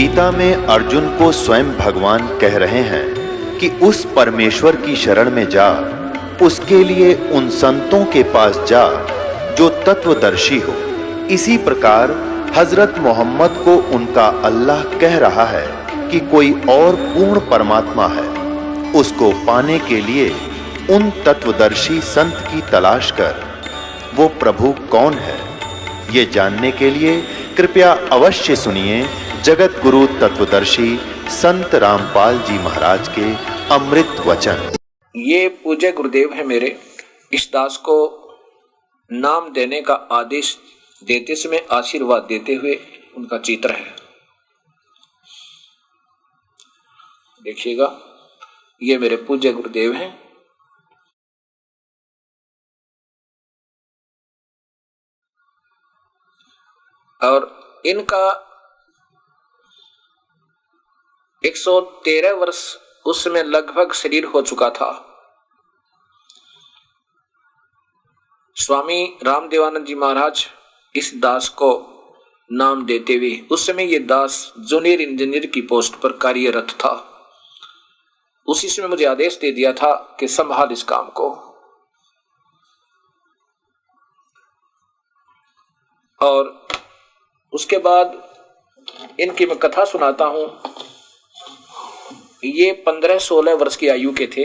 गीता में अर्जुन को स्वयं भगवान कह रहे हैं कि उस परमेश्वर की शरण में जा, उसके लिए उन संतों के पास जा जो तत्वदर्शी हो। इसी प्रकार हजरत मोहम्मद को उनका अल्लाह कह रहा है कि कोई और पूर्ण परमात्मा है, उसको पाने के लिए उन तत्वदर्शी संत की तलाश कर। वो प्रभु कौन है, ये जानने के लिए कृपया अवश्य सुनिए जगत गुरु तत्वदर्शी संत रामपाल जी महाराज के अमृत वचन। ये पूज्य गुरुदेव है मेरे। इस दास को नाम देने का आदेश देते समय आशीर्वाद देते हुए उनका चित्र है, देखिएगा। ये मेरे पूज्य गुरुदेव हैं। और इनका 113 वर्ष उस समय लगभग शरीर हो चुका था। स्वामी रामदेवानंद जी महाराज इस दास को नाम देते हुए, उस समय ये दास जूनियर इंजीनियर की पोस्ट पर कार्यरत था, उसी समय मुझे आदेश दे दिया था कि संभाल इस काम को। और उसके बाद इनकी मैं कथा सुनाता हूं। ये 15-16 वर्ष की आयु के थे।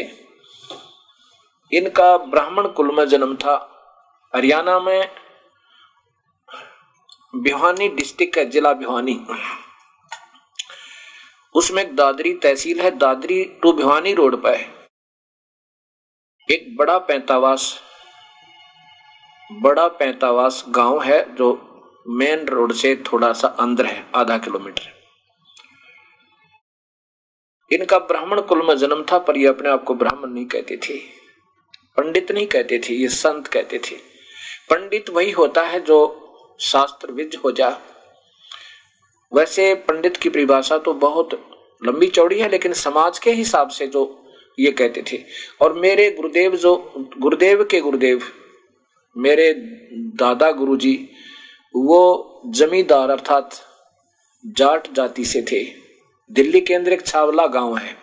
इनका ब्राह्मण कुल में जन्म था। हरियाणा में भिवानी डिस्ट्रिक्ट है, जिला भिवानी, उसमें एक दादरी तहसील है, दादरी टू भिवानी रोड पर एक बड़ा पैंतावास गांव है जो मेन रोड से थोड़ा सा अंदर है, आधा किलोमीटर। इनका ब्राह्मण कुल में जन्म था, पर ये अपने आप को ब्राह्मण नहीं कहते थे, पंडित नहीं कहते थे, ये संत कहते थे। पंडित वही होता है जो शास्त्र विद हो जा। वैसे पंडित की परिभाषा तो बहुत लंबी चौड़ी है, लेकिन समाज के हिसाब से जो ये कहते थे। और मेरे गुरुदेव, जो गुरुदेव के गुरुदेव मेरे दादा गुरुजी, वो जमींदार अर्थात जाट जाति से थे। दिल्ली के अंदर एक छावला गांव है,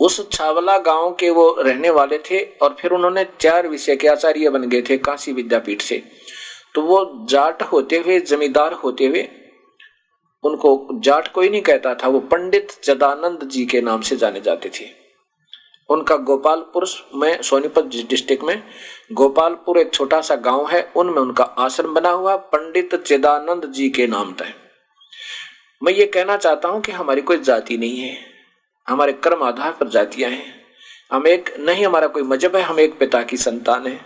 उस छावला गांव के वो रहने वाले थे। और फिर उन्होंने 4 विषय के आचार्य बन गए थे काशी विद्यापीठ से। तो वो जाट होते हुए, जमींदार होते हुए, उनको जाट कोई नहीं कहता था, वो पंडित जदानंद जी के नाम से जाने जाते थे। उनका गोपालपुर में, सोनीपत डिस्ट्रिक्ट में गोपालपुर एक छोटा सा गांव है, उनमें उनका आश्रम बना हुआ पंडित चिदानंद जी के नाम था। मैं ये कहना चाहता हूं कि हमारी कोई जाति नहीं है, हमारे कर्म आधार पर जातियां हैं। हम एक नहीं, हमारा कोई मजहब है, हम एक पिता की संतान है।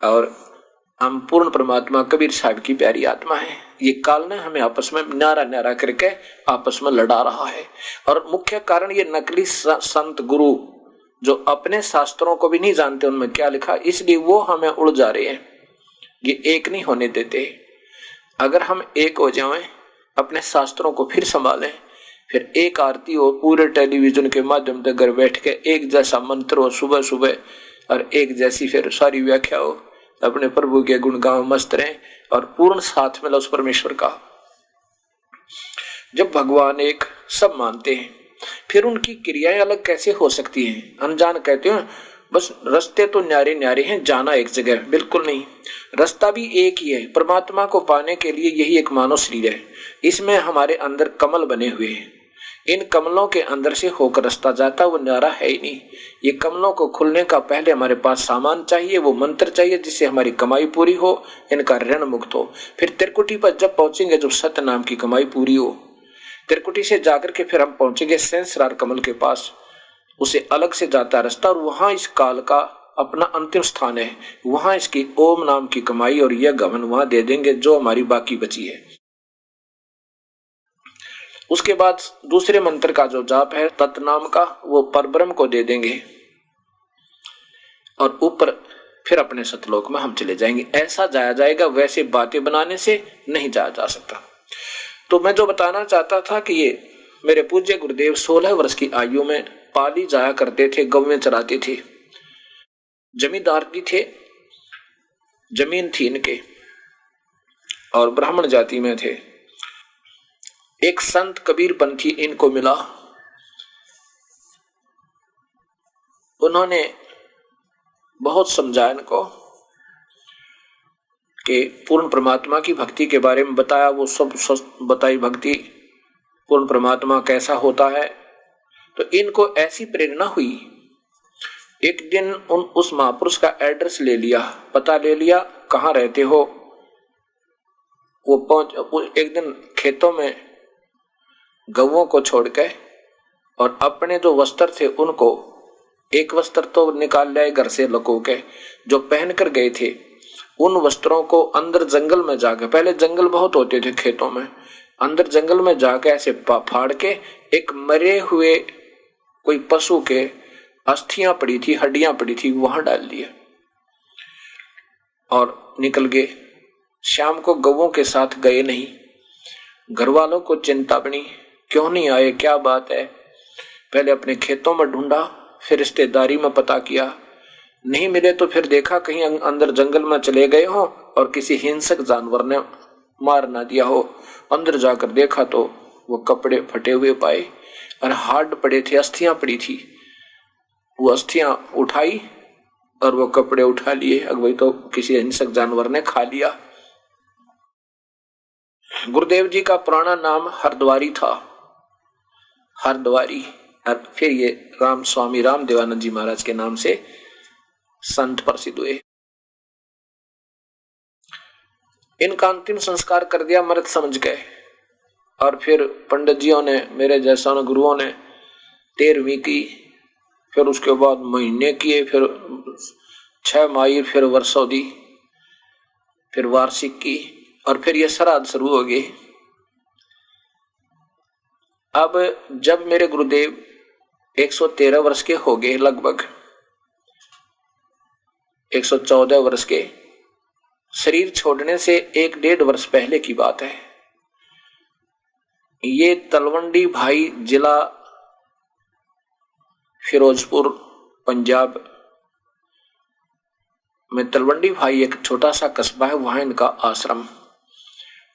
और हम पूर्ण परमात्मा कबीर साहब की प्यारी आत्मा है। ये काल ने हमें आपस में न्यारा करके आपस में लड़ा रहा है। और मुख्य कारण ये नकली संत गुरु जो अपने शास्त्रों को भी नहीं जानते उनमें क्या लिखा, इसलिए वो हमें उड़ जा रहे हैं। ये एक नहीं होने देते। अगर हम एक हो जाएं, अपने शास्त्रों को फिर संभालें, फिर एक आरती हो, पूरे टेलीविजन के माध्यम से घर बैठ के एक जैसा मंत्र हो सुबह सुबह, और एक जैसी फिर सारी व्याख्या हो, अपने प्रभु के गुण गाओ, मस्त रहें और पूर्ण साथ मिला उस परमेश्वर का। जब भगवान एक सब मानते हैं, फिर उनकी क्रियाएं अलग कैसे हो सकती हैं? अनजान कहते हो बस रास्ते तो न्यारे न्यारे हैं, जाना एक जगह, बिल्कुल नहीं। रास्ता भी एक ही है। परमात्मा को पाने के लिए यही एक मानव शरीर है। इसमें हमारे अंदर कमल बने हुए हैं। इन कमलों के अंदर से होकर रास्ता जाता, वो न्यारा है ही नहीं। ये कमलों को खुलने का पहले हमारे पास सामान चाहिए, वो मंत्र चाहिए जिससे हमारी कमाई पूरी हो, इनका ऋण मुक्त हो। फिर त्रिकुटी पर जब पहुंचेंगे, जब सत्य नाम की कमाई पूरी हो, त्रिकुटी से जाकर के फिर हम पहुंचेंगे सहस्रार कमल के पास। उसे अलग से जाता रास्ता, और वहां इस काल का अपना अंतिम स्थान है। वहां इसकी ओम नाम की कमाई और यह गमन वहां दे देंगे जो हमारी बाकी बची है। उसके बाद दूसरे मंत्र का जो जाप है तत्नाम का, वो परब्रह्म को दे देंगे और ऊपर फिर अपने सतलोक में हम चले जाएंगे। ऐसा जाया जाएगा, वैसे बातें बनाने से नहीं जाया जा सकता। तो मैं जो बताना चाहता था कि ये मेरे पूज्य गुरुदेव 16 वर्ष की आयु में पाली जाया करते थे, गौवें चराते थे, जमींदार भी थे, जमीन थी इनके। और ब्राह्मण जाति में थे। एक संत कबीरपंथी इनको मिला, उन्होंने बहुत समझाया इनको कि पूर्ण परमात्मा की भक्ति के बारे में बताया, वो सब बताई भक्ति, पूर्ण परमात्मा कैसा होता है। तो इनको ऐसी प्रेरणा हुई, एक दिन उस महापुरुष का एड्रेस ले लिया, पता ले लिया, कहाँ रहते हो। वो एक दिन खेतों में गौओं को छोड़ के और अपने जो वस्त्र थे उनको, एक वस्त्र तो निकाल लाए घर से लको के जो पहन कर गए थे, उन वस्त्रों को अंदर जंगल में जाके, पहले जंगल बहुत होते थे खेतों में, अंदर जंगल में जाके ऐसे फाड़ के एक मरे हुए कोई पशु के अस्थियां पड़ी थी, हड्डियां पड़ी थी, वहां डाल दिया और निकल गए। शाम को गौओं के साथ गए नहीं। घर वालों को चिंता बनी, क्यों नहीं आए, क्या बात है। पहले अपने खेतों में ढूंढा, फिर रिश्तेदारी में पता किया, नहीं मिले तो फिर देखा कहीं अंदर जंगल में चले गए हो और किसी हिंसक जानवर ने मार ना दिया हो। अंदर जाकर देखा तो वो कपड़े फटे हुए पाए और हाड पड़े थे, अस्थियां पड़ी थी। वो अस्थियां उठाई और वो कपड़े उठा लिए, अगवई तो किसी हिंसक जानवर ने खा लिया। गुरुदेव जी का पुराना नाम हरद्वारी था, हरद्वारी, और फिर ये राम स्वामी राम देवानंद जी महाराज के नाम से संत प्रसिद्ध हुए। इनका अंतिम संस्कार कर दिया, मृत समझ गए। और फिर पंडित जियों ने, मेरे जैसा गुरुओं ने 13वीं की, फिर उसके बाद महीने किए, फिर 6 माही, फिर वर्षोदी, फिर वार्षिक की, और फिर ये श्राद्ध शुरू हो गए। अब जब मेरे गुरुदेव 113 वर्ष के हो गए, लगभग 114 वर्ष के, शरीर छोड़ने से 1-1.5 वर्ष पहले की बात है। ये तलवंडी भाई, जिला फिरोजपुर, पंजाब में तलवंडी भाई एक छोटा सा कस्बा है, वहां इनका आश्रम।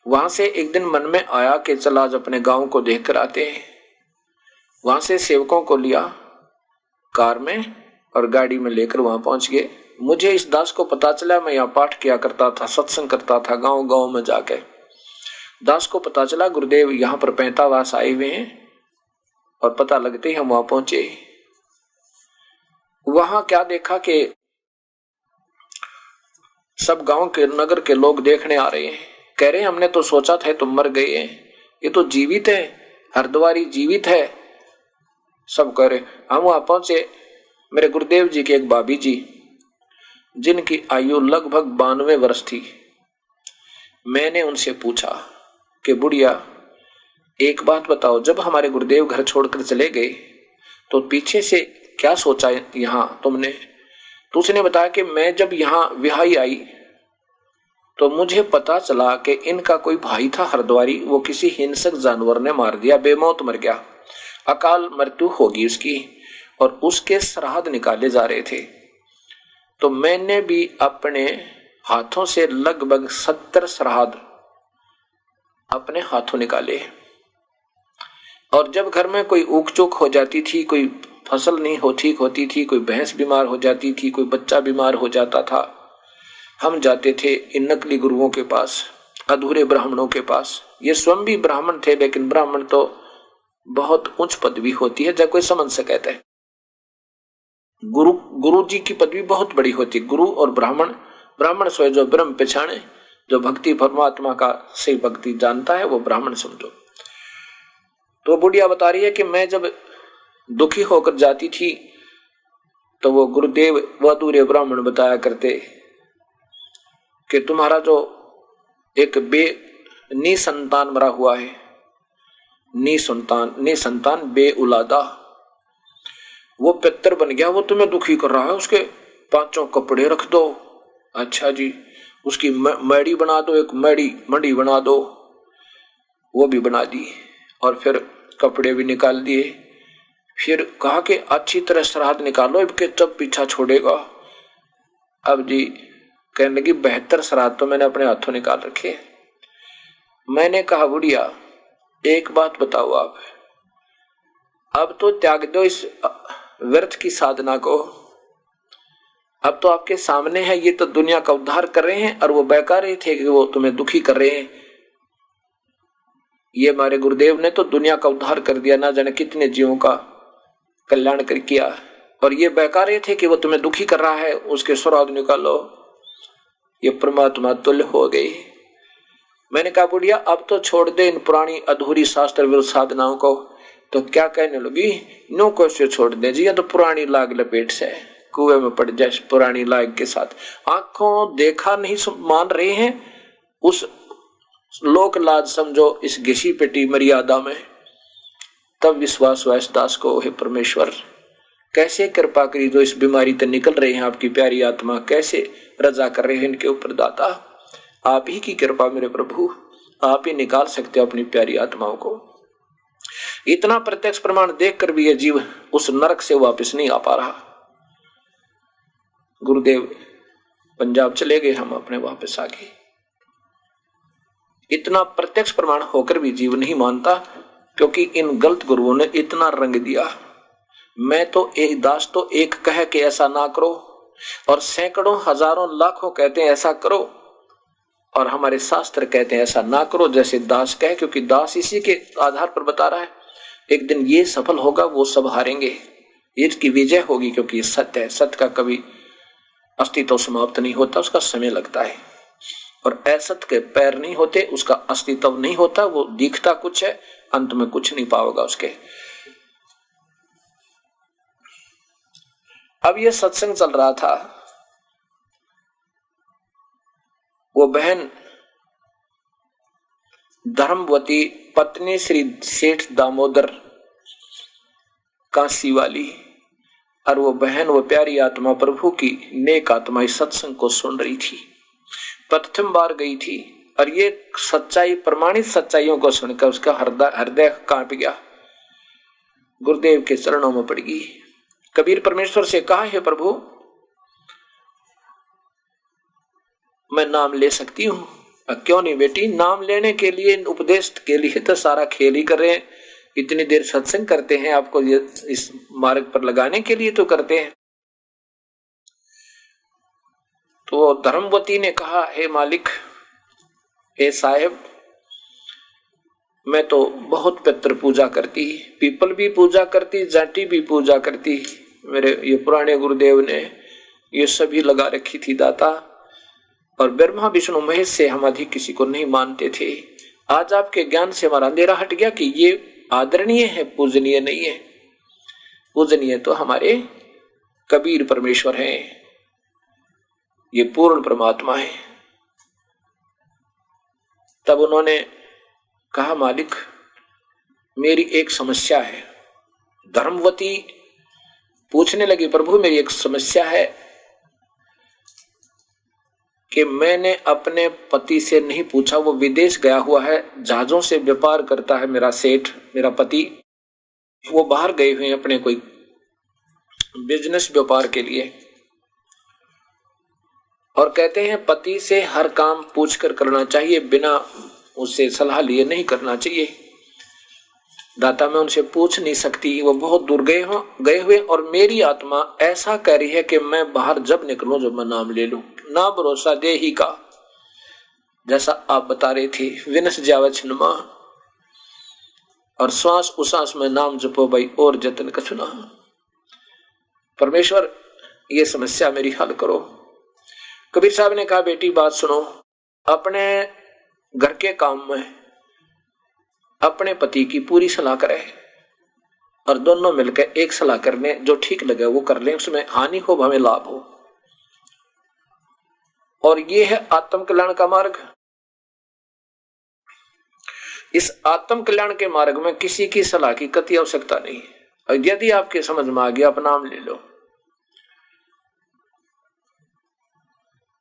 वहां से एक दिन मन में आया कि चल आज अपने गांव को देख कर आते हैं। वहां से सेवकों को लिया कार में और गाड़ी में लेकर वहां पहुंच गए। मुझे इस दास को पता चला, मैं यहाँ पाठ किया करता था, सत्संग करता था गांव गांव में जाके। दास को पता चला गुरुदेव यहाँ पर 45 आए हुए हैं, और पता लगते ही हम वहां पहुंचे। वहां क्या देखा कि सब गांव के, नगर के लोग देखने आ रहे हैं। कह रहे हैं हमने तो सोचा था तुम मर गए हैं, ये तो जीवित है, हरद्वारी जीवित है। सब कह रहे। हम वहां पहुंचे, मेरे गुरुदेव जी के एक भाभी जी, जिनकी आयु लगभग 92 वर्ष थी। मैंने उनसे पूछा कि बुढ़िया एक बात बताओ, जब हमारे गुरुदेव घर छोड़कर चले गए तो पीछे से क्या सोचा यहां तुमने? तो उसने बताया कि मैं जब यहां विहाई आई तो मुझे पता चला कि इनका कोई भाई था हरद्वारी, वो किसी हिंसक जानवर ने मार दिया, बेमौत मर गया, अकाल मृत्यु होगी उसकी, और उसके श्राद्ध निकाले जा रहे थे। तो मैंने भी अपने हाथों से लगभग 70 श्राद्ध अपने हाथों निकाले। और जब घर में कोई ऊक चूक हो जाती थी, कोई फसल नहीं ठीक होती थी, कोई भैंस बीमार हो जाती थी, कोई बच्चा बीमार हो जाता था, हम जाते थे इन नकली गुरुओं के पास, अधूरे ब्राह्मणों के पास। ये स्वयं भी ब्राह्मण थे, लेकिन ब्राह्मण तो बहुत उच्च पदवी होती है, जब कोई समझ सके। गुरु जी की पदवी बहुत बड़ी होती है। गुरु और ब्राह्मण सोए जो ब्रह्म पहचाने, जो भक्ति परमात्मा का सही भक्ति जानता है, वो ब्राह्मण समझो। तो बुढ़िया बता रही है कि मैं जब दुखी होकर जाती थी तो वो गुरुदेव व अधूरे ब्राह्मण बताया करते कि तुम्हारा जो एक निसंतान मरा हुआ है, निसंतान बे औलादा, वो पितर बन गया, वो तुम्हें दुखी कर रहा है, उसके 5 कपड़े रख दो। अच्छा जी, उसकी मैडी बना दो, एक मड़ी बना दो। वो भी बना दी और फिर कपड़े भी निकाल दिए। फिर कहा कि अच्छी तरह श्राद्ध निकालो, इनके तब पीछा छोड़ेगा। अब जी कहने लगी 72 श्राद्ध तो मैंने अपने हाथों निकाल रखे। मैंने कहा बुढ़िया एक बात बताओ आप, अब तो त्याग दो इस व्यर्थ की साधना को, अब तो आपके सामने है, ये तो दुनिया का उद्धार कर रहे हैं और वो बेकार ही थे कि वो तुम्हें दुखी कर रहे हैं। ये हमारे गुरुदेव ने तो दुनिया का उद्धार कर दिया, ना जाने कितने जीवों का कल्याण कर किया, और ये बेकार ही थे कि वो तुम्हें दुखी कर रहा है, उसके स्वाद निकालो, ये परमात्मा तुल्य हो गई। मैंने कहा बुढ़िया अब तो छोड़ दे इन पुरानी अधूरी शास्त्र विरुद्ध साधनाओं को। तो क्या कहने लगी, नो कैसे छोड़ दे जी, ये तो पुरानी लाग लपेट से कुएं में पड़ जाए पुरानी लाग के साथ। आंखों देखा नहीं मान रहे हैं, उस लोक लाज समझो इस घिसी पेटी मर्यादा में। तब विश्वास हुआ इस दास को, हे परमेश्वर कैसे कृपा करी जो इस बीमारी से निकल रहे हैं, आपकी प्यारी आत्मा कैसे रजा कर रहे हैं इनके ऊपर। दाता आप ही की कृपा मेरे प्रभु, आप ही निकाल सकते हो अपनी प्यारी आत्माओं को। इतना प्रत्यक्ष प्रमाण देखकर भी यह जीव उस नरक से वापस नहीं आ पा रहा। गुरुदेव पंजाब चले गए, हम अपने वापस आ गए। इतना प्रत्यक्ष प्रमाण होकर भी जीव नहीं मानता, क्योंकि इन गलत गुरुओं ने इतना रंग दिया। मैं तो एक दास तो एक कह के ऐसा ना करो, और सैकड़ों हजारों लाखों कहते हैं ऐसा करो, और हमारे शास्त्र कहते हैं ऐसा ना करो। जैसे दास कहे, क्योंकि दास इसी के आधार पर बता रहा है, एक दिन ये सफल होगा वो सब हारेंगे, इसकी विजय होगी, क्योंकि ये सत्य है। सत्य का कभी अस्तित्व समाप्त नहीं होता, उसका समय लगता है, और असत्य के पैर नहीं होते, उसका अस्तित्व नहीं होता, वो दिखता कुछ है, अंत में कुछ नहीं पाओगा उसके। अब ये सत्संग चल रहा था, वो बहन धर्मवती पत्नी श्री सेठ दामोदर काशी वाली, और वो बहन वो प्यारी आत्मा प्रभु की नेक आत्मा इस सत्संग को सुन रही थी, प्रथम बार गई थी, और ये सच्चाई प्रमाणित सच्चाइयों को सुनकर उसका हृदय कांप गया, गुरुदेव के चरणों में पड़ गई। कबीर परमेश्वर से कहा, हे प्रभु मैं नाम ले सकती हूँ? क्यों नहीं बेटी, नाम लेने के लिए, उपदेश के लिए तो सारा खेल ही कर रहे हैं, इतनी देर सत्संग करते हैं, आपको ये इस मार्ग पर लगाने के लिए तो करते हैं। तो धर्मवती ने कहा, हे मालिक, हे साहेब, मैं तो बहुत पितृ पूजा करती, पीपल भी पूजा करती, जाटी भी पूजा करती, मेरे ये पुराने गुरुदेव ने ये सभी लगा रखी थी दाता, और ब्रह्मा विष्णु महेश से हम अधिक किसी को नहीं मानते थे। आज आपके ज्ञान से हमारा अंधेरा हट गया कि ये आदरणीय है, पूजनीय नहीं है। पूजनीय तो हमारे कबीर परमेश्वर हैं, ये पूर्ण परमात्मा है। तब उन्होंने कहा, मालिक मेरी एक समस्या है। धर्मवती पूछने लगी, प्रभु मेरी एक समस्या है कि मैंने अपने पति से नहीं पूछा, वो विदेश गया हुआ है, जहाजों से व्यापार करता है मेरा सेठ, मेरा पति, वो बाहर गए हुए हैं अपने कोई बिजनेस व्यापार के लिए, और कहते हैं पति से हर काम पूछकर करना चाहिए, बिना उससे सलाह लिए नहीं करना चाहिए। दाता मैं उनसे पूछ नहीं सकती, वो बहुत दूर गए हुए, और मेरी आत्मा ऐसा कह रही है कि मैं बाहर जब निकलूं जब मैं नाम ले लूं, ना भरोसा दे ही का, जैसा आप बता रहे थे, विनस जावे छिन्नमा, और श्वास उसास में नाम जपो भाई और जतन कछुना। परमेश्वर ये समस्या मेरी हल करो। कबीर साहब ने कहा, बेटी बात सुनो, अपने घर के काम में अपने पति की पूरी सलाह करे, और दोनों मिलकर एक सलाह करने, जो ठीक लगे वो कर लें, उसमें हानि हो भावे लाभ हो, और ये है आत्म कल्याण का मार्ग। इस आत्म कल्याण के मार्ग में किसी की सलाह की कति आवश्यकता नहीं है, और यदि आपके समझ में आ गया आप नाम ले लो,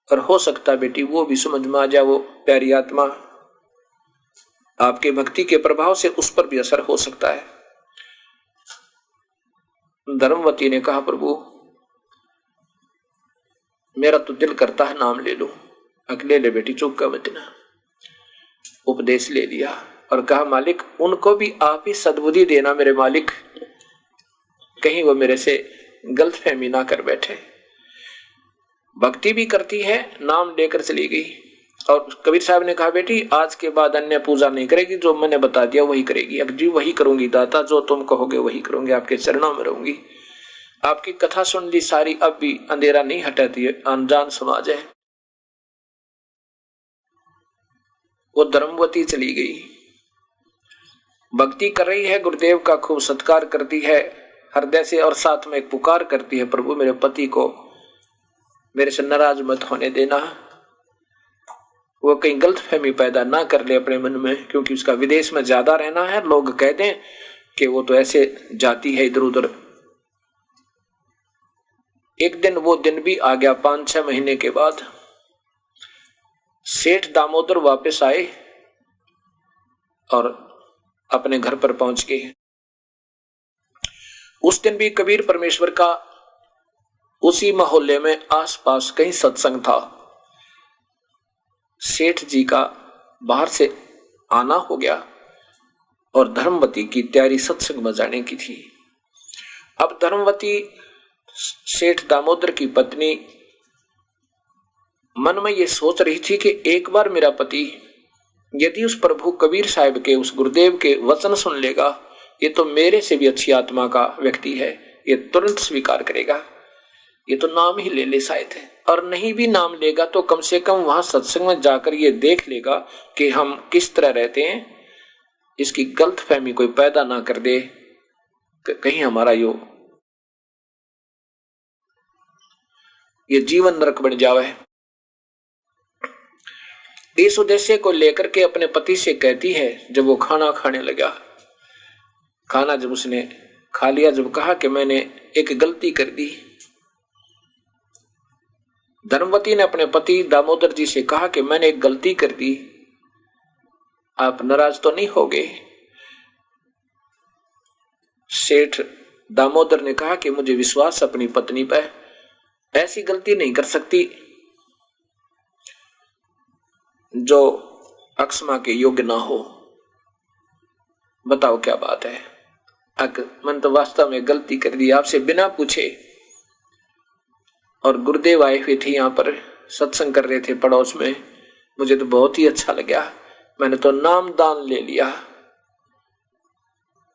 और हो सकता बेटी वो भी समझ में आ जाए, वो प्यारी आत्मा आपके भक्ति के प्रभाव से उस पर भी असर हो सकता है। धर्मवती ने कहा, प्रभु मेरा तो दिल करता है नाम ले लूं। अकेले ले बेटी, चुप का मत ना। उपदेश ले लिया और कहा मालिक उनको भी आप ही सद्बुद्धि देना मेरे मालिक, कहीं वो मेरे से गलतफहमी ना कर बैठे। भक्ति भी करती है, नाम लेकर चली गई। और कबीर साहब ने कहा बेटी आज के बाद अन्य पूजा नहीं करेगी, जो मैंने बता दिया वही करेगी। अब जी वही करूंगी दाता, जो तुम कहोगे वही करूंगी, आपके चरणों में रहूंगी। आपकी कथा सुन ली सारी, अब भी अंधेरा नहीं हटाती है, अनजान समाज है। वो धर्मवती चली गई, भक्ति कर रही है, गुरुदेव का खूब सत्कार करती है हृदय से, और साथ में एक पुकार करती है प्रभु मेरे पति को मेरे से नाराज मत होने देना, वो कहीं गलतफहमी पैदा ना कर ले अपने मन में, क्योंकि उसका विदेश में ज्यादा रहना है, लोग कह दें कि वो तो ऐसे जाती है इधर उधर। एक दिन वो दिन भी आ गया, 5-6 महीने के बाद सेठ दामोदर वापस आए और अपने घर पर पहुंच गए। उस दिन भी कबीर परमेश्वर का उसी मोहल्ले में आसपास कहीं सत्संग था। सेठ जी का बाहर से आना हो गया और धर्मवती की तैयारी सत्संग में जाने की थी। अब धर्मवती सेठ दामोदर की पत्नी मन में ये सोच रही थी कि एक बार मेरा पति यदि उस प्रभु कबीर साहब के उस गुरुदेव के वचन सुन लेगा, ये तो मेरे से भी अच्छी आत्मा का व्यक्ति है, ये तुरंत स्वीकार करेगा, ये तो नाम ही ले ले शायद है, और नहीं भी नाम लेगा तो कम से कम वहां सत्संग में जाकर ये देख लेगा कि हम किस तरह रहते हैं, इसकी गलतफहमी कोई पैदा ना कर दे, कहीं हमारा ये जीवन नरक बन जावे। इस उद्देश्य को लेकर के अपने पति से कहती है, जब वो खाना खाने लगा, खाना जब उसने खा लिया, जब कहा कि मैंने एक गलती कर दी, धर्मवती ने अपने पति दामोदर जी से कहा कि मैंने एक गलती कर दी, आप नाराज तो नहीं होगे। सेठ दामोदर ने कहा कि मुझे विश्वास अपनी पत्नी पर, ऐसी गलती नहीं कर सकती जो अक्षमा के योग्य ना हो। बताओ क्या बात है, मैंने तो वास्तव में गलती कर दी आपसे बिना पूछे, और गुरुदेव आए हुए थे यहाँ पर सत्संग कर रहे थे पड़ोस में, मुझे तो बहुत ही अच्छा लगा, मैंने तो नाम दान ले लिया,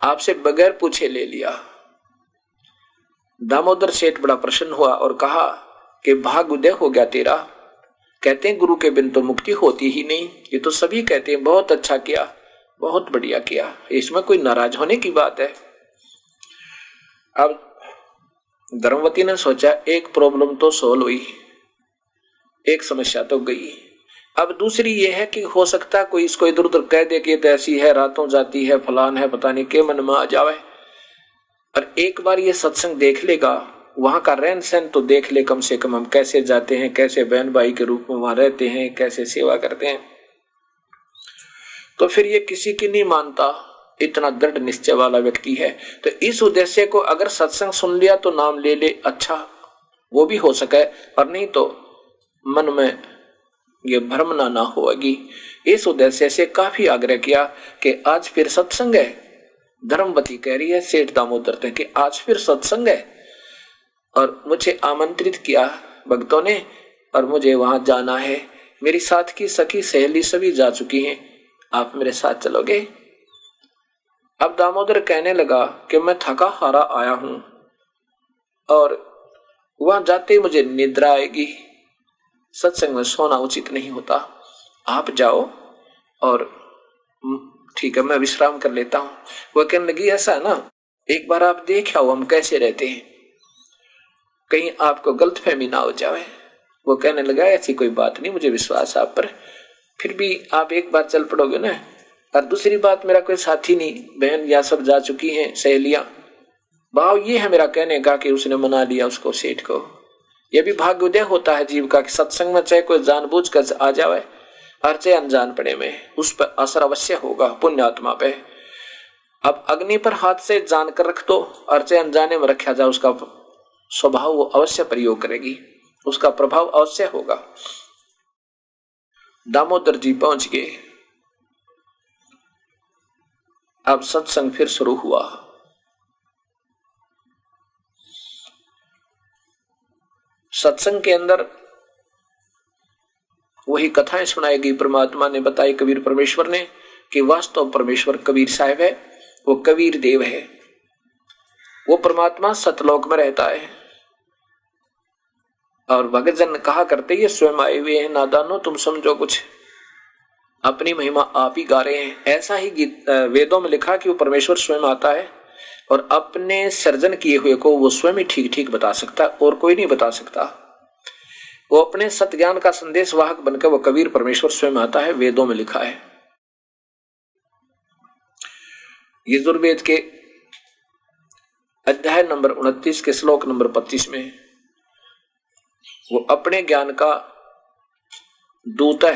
आपसे बगैर पूछे ले लिया। दामोदर सेठ बड़ा प्रसन्न हुआ और कहा कि भाग उदय हो गया तेरा, कहते हैं गुरु के बिन तो मुक्ति होती ही नहीं, ये तो सभी कहते हैं बहुत अच्छा किया, बहुत बढ़िया किया, इसमें कोई नाराज होने की बात है। अब धर्मवती ने सोचा एक प्रॉब्लम तो सोल्व हुई, एक समस्या तो गई। अब दूसरी ये है कि हो सकता है कोई इसको इधर उधर कह दे कि ये तो ऐसी है, रातों जाती है, फलान है, पता नहीं के मन में आ जावे, और एक बार ये सत्संग देख लेगा, वहां का रहन सहन तो देख ले कम से कम, हम कैसे जाते हैं, कैसे बहन भाई के रूप में वहां रहते हैं, कैसे सेवा करते हैं, तो फिर ये किसी की नहीं मानता, इतना दृढ़ निश्चय वाला व्यक्ति है। तो इस उद्देश्य को अगर सत्संग सुन लिया तो नाम ले ले, अच्छा वो भी हो सके, और नहीं तो मन में ये भ्रमना ना होगी। इस उद्देश्य से काफी आग्रह किया कि आज फिर सत्संग है। धर्मवती कह रही है सेठ दामोदर ने कि आज फिर सत्संग है और मुझे आमंत्रित किया भक्तों ने और मुझे वहां जाना है, मेरी साथ की सखी सहेली सभी जा चुकी हैं, आप मेरे साथ चलोगे? अब दामोदर कहने लगा कि मैं थका हारा आया हूं और वहां जाते ही मुझे निद्रा आएगी, सत्संग में सोना उचित नहीं होता, आप जाओ और ठीक है मैं विश्राम कर लेता हूं। वह कहने लगी ऐसा है ना, एक बार आप देख आओ हम कैसे रहते हैं, कहीं आपको गलतफहमी ना हो जाए। वो कहने लगा ऐसी कोई बात नहीं, मुझे विश्वास आप पर, फिर भी आप एक बार चल पड़ोगे ना। और दूसरी बात, मेरा कोई साथी नहीं, बहन या सब जा चुकी हैं सहेलियां। भाव ये है मेरा कहने का कि उसने मना लिया उसको, सेठ को। यह भी भाग्योदय होता है जीव का कि सत्संग में चाहे कोई जानबूझ कर आ जाए और चाहे अनजान पड़े में, उस पर असर अवश्य होगा पुण्यात्मा पे। अब अग्नि पर हाथ से जान कर रख दो और चाहे अनजाने में रखा जाए, उसका स्वभाव वो अवश्य प्रयोग करेगी, उसका प्रभाव अवश्य होगा। दामोदर जी पहुंच गए अब सत्संग फिर शुरू हुआ। सत्संग के अंदर वही कथाएं सुनाई गई। परमात्मा ने बताई कबीर परमेश्वर ने कि वास्तव परमेश्वर कबीर साहब है, वो कबीर देव है, वो परमात्मा सतलोक में रहता है। और भगत जन कहा करते ये स्वयं आए हुए हैं, नादानो तुम समझो कुछ, अपनी महिमा आप ही गा रहे हैं। ऐसा ही गीत वेदों में लिखा कि वो परमेश्वर स्वयं आता है और अपने सर्जन किए हुए को वो स्वयं ही ठीक ठीक बता सकता है और कोई नहीं बता सकता। वो अपने सत्य ज्ञान का संदेश वाहक बनकर वो कबीर परमेश्वर स्वयं आता है, वेदों में लिखा है। यजुर्वेद के अध्याय नंबर 29 के श्लोक नंबर 25 में वो अपने ज्ञान का दूत है,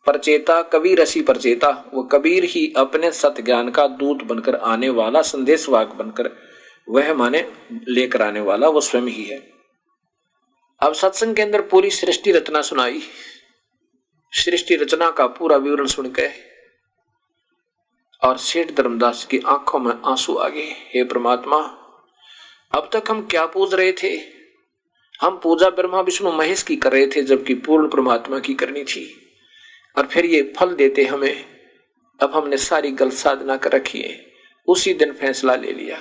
परचेता कबीर रसी परचेता। वो कबीर ही अपने सत्य ज्ञान का दूत बनकर आने वाला, संदेशवाहक बनकर, वह माने लेकर आने वाला वो स्वयं ही है। अब सत्संग के अंदर पूरी सृष्टि रचना सुनाई। सृष्टि रचना का पूरा विवरण सुन के और सेठ धर्मदास की आंखों में आंसू आ गए। हे परमात्मा, अब तक हम क्या पूज रहे थे? हम पूजा ब्रह्मा विष्णु महेश की कर रहे थे, जबकि पूर्ण परमात्मा की करनी थी। और फिर ये फल देते हमें। अब हमने सारी गलत साधना कर रखी है। उसी दिन फैसला ले लिया।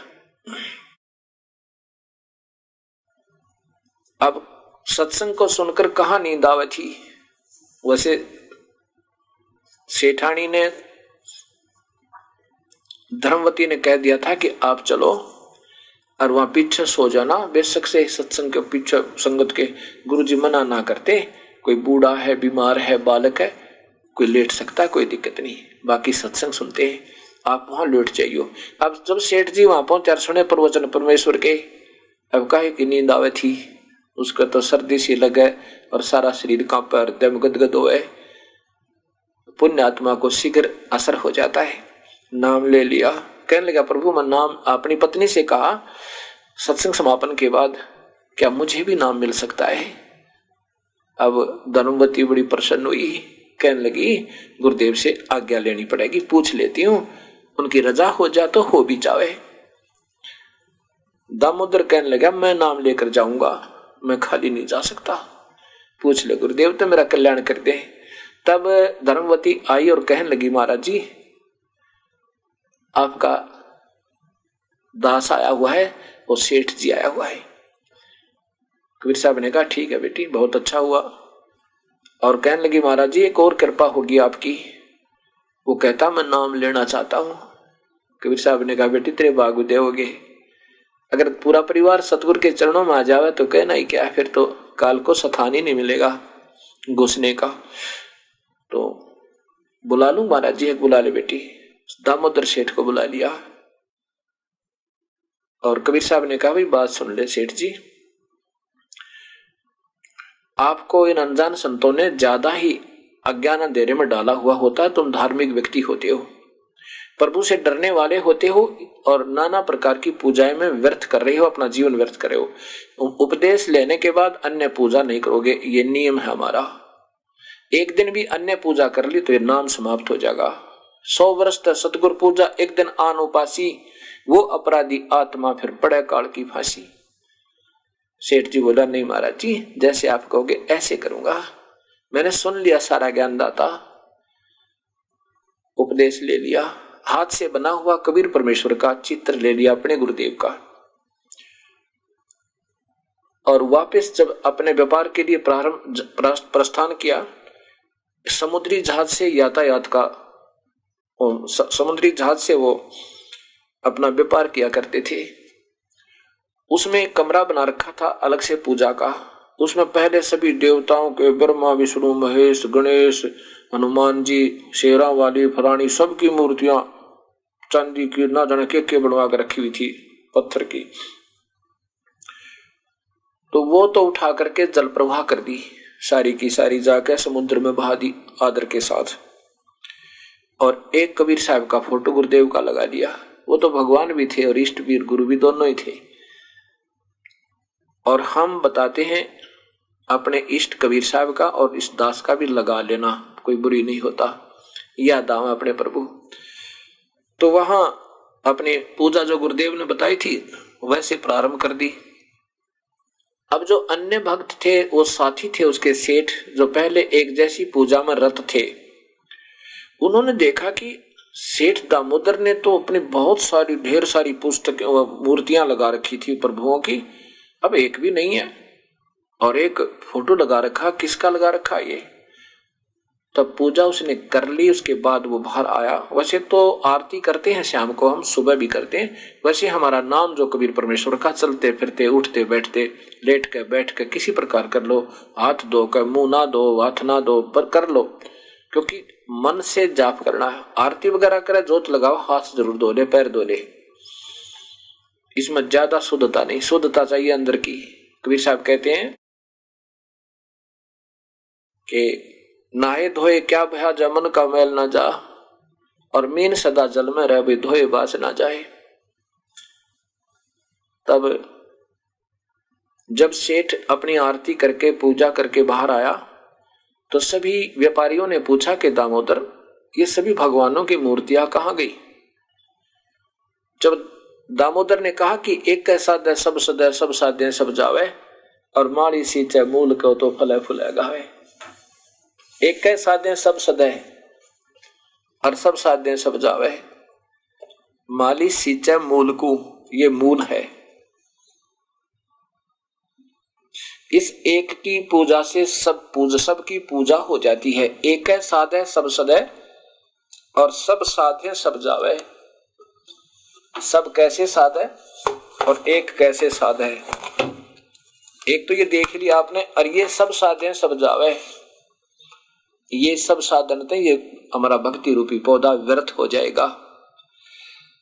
अब सत्संग को सुनकर कहाँ नींद आवे थी? वैसे सेठानी ने, धर्मवती ने कह दिया था कि आप चलो और वहां पीछे सो जाना। बेशक से सत्संग के पीछे संगत के गुरुजी मना ना करते, कोई बूढ़ा है, बीमार है, बालक है, कोई लेट सकता है, कोई दिक्कत नहीं, बाकी सत्संग सुनते हैं, आप वहां लेट जाइयो। अब जब सेठ जी वहां पहुंचे, सुने प्रवचन परमेश्वर के, अब काहे की नींद आवे थी? उसका तो सर्दी सी लगे और सारा शरीर कांपे, हृदय में गदगद होए। पुण्य आत्मा को शीघ्र असर हो जाता है। नाम ले लिया, कहने लगा प्रभु मैं नाम, अपनी पत्नी से कहा सत्संग समापन के बाद, क्या मुझे भी नाम मिल सकता है? अब धर्मवती बड़ी प्रसन्न हुई, कहने लगी गुरुदेव से आज्ञा लेनी पड़ेगी, पूछ लेती हूँ, उनकी रजा हो जा तो हो भी जावे। दामोदर कहने लगा मैं नाम लेकर जाऊंगा, मैं खाली नहीं जा सकता, पूछ ले गुरुदेव तो मेरा कल्याण कर दे। तब धर्मवती आई और कहने लगी महाराज जी आपका दास आया हुआ है और सेठ जी आया हुआ है। कबीर साहब ने कहा ठीक है बेटी, बहुत अच्छा हुआ। और कहने लगी महाराज जी एक और कृपा होगी आपकी। वो कहता मैं नाम लेना चाहता हूं। कबीर साहब ने कहा बेटी तेरे बाग उदयोगे, अगर पूरा परिवार सतगुरु के चरणों में आ जावे तो कहना ही क्या, फिर तो काल को स्थान ही नहीं मिलेगा घुसने का। तो बुला लूं महाराज जी? बुला ले बेटी। दामोदर सेठ को बुला लिया और कबीर साहब ने कहा भाई बात सुन ले सेठ जी, आपको इन अनजान संतों ने ज्यादा ही अज्ञान अंधेरे में डाला हुआ होता है। तुम धार्मिक व्यक्ति होते हो, प्रभु से डरने वाले होते हो और नाना प्रकार की पूजाएं में व्यर्थ कर रहे हो, अपना जीवन व्यर्थ कर रहे हो। उपदेश लेने के बाद अन्य पूजा नहीं करोगे, ये नियम है हमारा। एक दिन भी अन्य पूजा कर ली तो ये नाम समाप्त हो जाएगा। 100 वर्ष तक सतगुरु पूजा, एक दिन आन उपासी, वो अपराधी आत्मा फिर पड़े काल की फांसी। सेठ जी बोला नहीं महाराज जी जैसे आप कहोगे ऐसे करूंगा, मैंने सुन लिया सारा ज्ञानदाता, उपदेश ले लिया। हाथ से बना हुआ कबीर परमेश्वर का चित्र ले लिया अपने गुरुदेव का, और वापस जब अपने व्यापार के लिए प्रस्थान किया, समुद्री जहाज से यातायात का, समुद्री जहाज से वो अपना व्यापार किया करते थे। उसमें एक कमरा बना रखा था अलग से पूजा का। उसमें पहले सभी देवताओं के, ब्रह्मा विष्णु महेश गणेश हनुमान जी, शेरा वाली फलानी सबकी मूर्तियां चांदी की ना जाने के बनवा कर रखी हुई थी, पत्थर की। तो वो तो उठा करके जल प्रवाह कर दी, सारी की सारी जाकर समुद्र में बहा दी आदर के साथ। और एक कबीर साहब का फोटो गुरुदेव का लगा दिया। वो तो भगवान भी थे और इष्ट वीर गुरु भी दोनों ही थे। और हम बताते हैं अपने इष्ट कबीर साहब का और इस दास का भी लगा लेना, कोई बुरी नहीं होता। याद आवा अपने प्रभु। तो वहां अपनी पूजा जो गुरुदेव ने बताई थी वैसे प्रारंभ कर दी। अब जो अन्य भक्त थे वो साथी थे उसके सेठ, जो पहले एक जैसी पूजा में रत थे, उन्होंने देखा कि सेठ दामोदर ने तो अपनी बहुत सारी ढेर सारी पुस्तक मूर्तियां लगा रखी थी प्रभुओं की, अब एक भी नहीं है, और एक फोटो लगा रखा, किसका लगा रखा ये। तब पूजा उसने कर ली, उसके बाद वो बाहर आया। वैसे तो आरती करते हैं शाम को, हम सुबह भी करते हैं, वैसे हमारा नाम जो कबीर परमेश्वर का चलते फिरते उठते बैठते लेट के बैठ के किसी प्रकार कर लो, हाथ धो कर, मुंह ना दो, हाथ ना दो, पर कर लो, क्योंकि मन से जाप करना है। आरती वगैरह करे, जोत लगाओ, हाथ जरूर धो ले, पैर धो ले, इसमें ज्यादा शुद्धता नहीं, शुद्धता चाहिए अंदर की। कबीर साहब कहते हैं कि नहाए धोए क्या भया जमन का मैल ना जा, और मीन सदा जल में रह भी धोए बास ना जाए। तब जब सेठ अपनी आरती करके पूजा करके बाहर आया तो सभी व्यापारियों ने पूछा कि दामोदर, ये सभी भगवानों की मूर्तियां कहां गई। जब दामोदर ने कहा कि एक कैसा दे सब सदै सब साधे सब जावे, और माड़ी सींचे मूल को तो फले फुले गावे। एक कै साधे सब सदै और सब साधे सब जावे, माली सींचे मूल को, ये मूल है। इस एक की पूजा से सब की पूजा हो जाती है। एक है साधे सब सदै और सब साधे सब जावे। सब कैसे साधे और एक कैसे साधे, एक तो ये देख लिया आपने, और ये सब साधे सब जावे, ये सब साधन थे, ये हमारा भक्ति रूपी पौधा व्यर्थ हो जाएगा।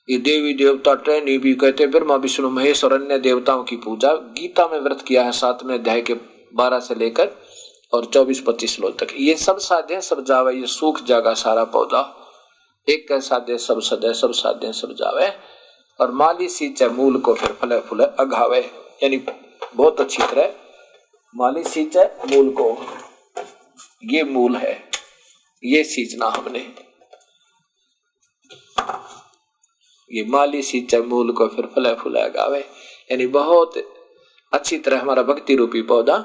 ये देवी देवता ट्रेनी भी कहते, ब्रह्मा विष्णु महेश और अन्य देवताओं की पूजा गीता में व्रत किया है 7वें अध्याय के 12 से लेकर और 24-25 श्लोक तक। ये सब साधे सब जावे, ये सूख जाएगा सारा पौधा। एक का साधे सब सदै सब साधे सब जावे, और माली सींचे मूल को फिर फले फूले अघावे। यानी बहुत अच्छी तरह माली सींचे मूल को, ये मूल है, ये सींचना हमने। ये माली सींचे मूल को फिर फले फूले गावे, यानी बहुत अच्छी तरह हमारा भक्ति रूपी पौधा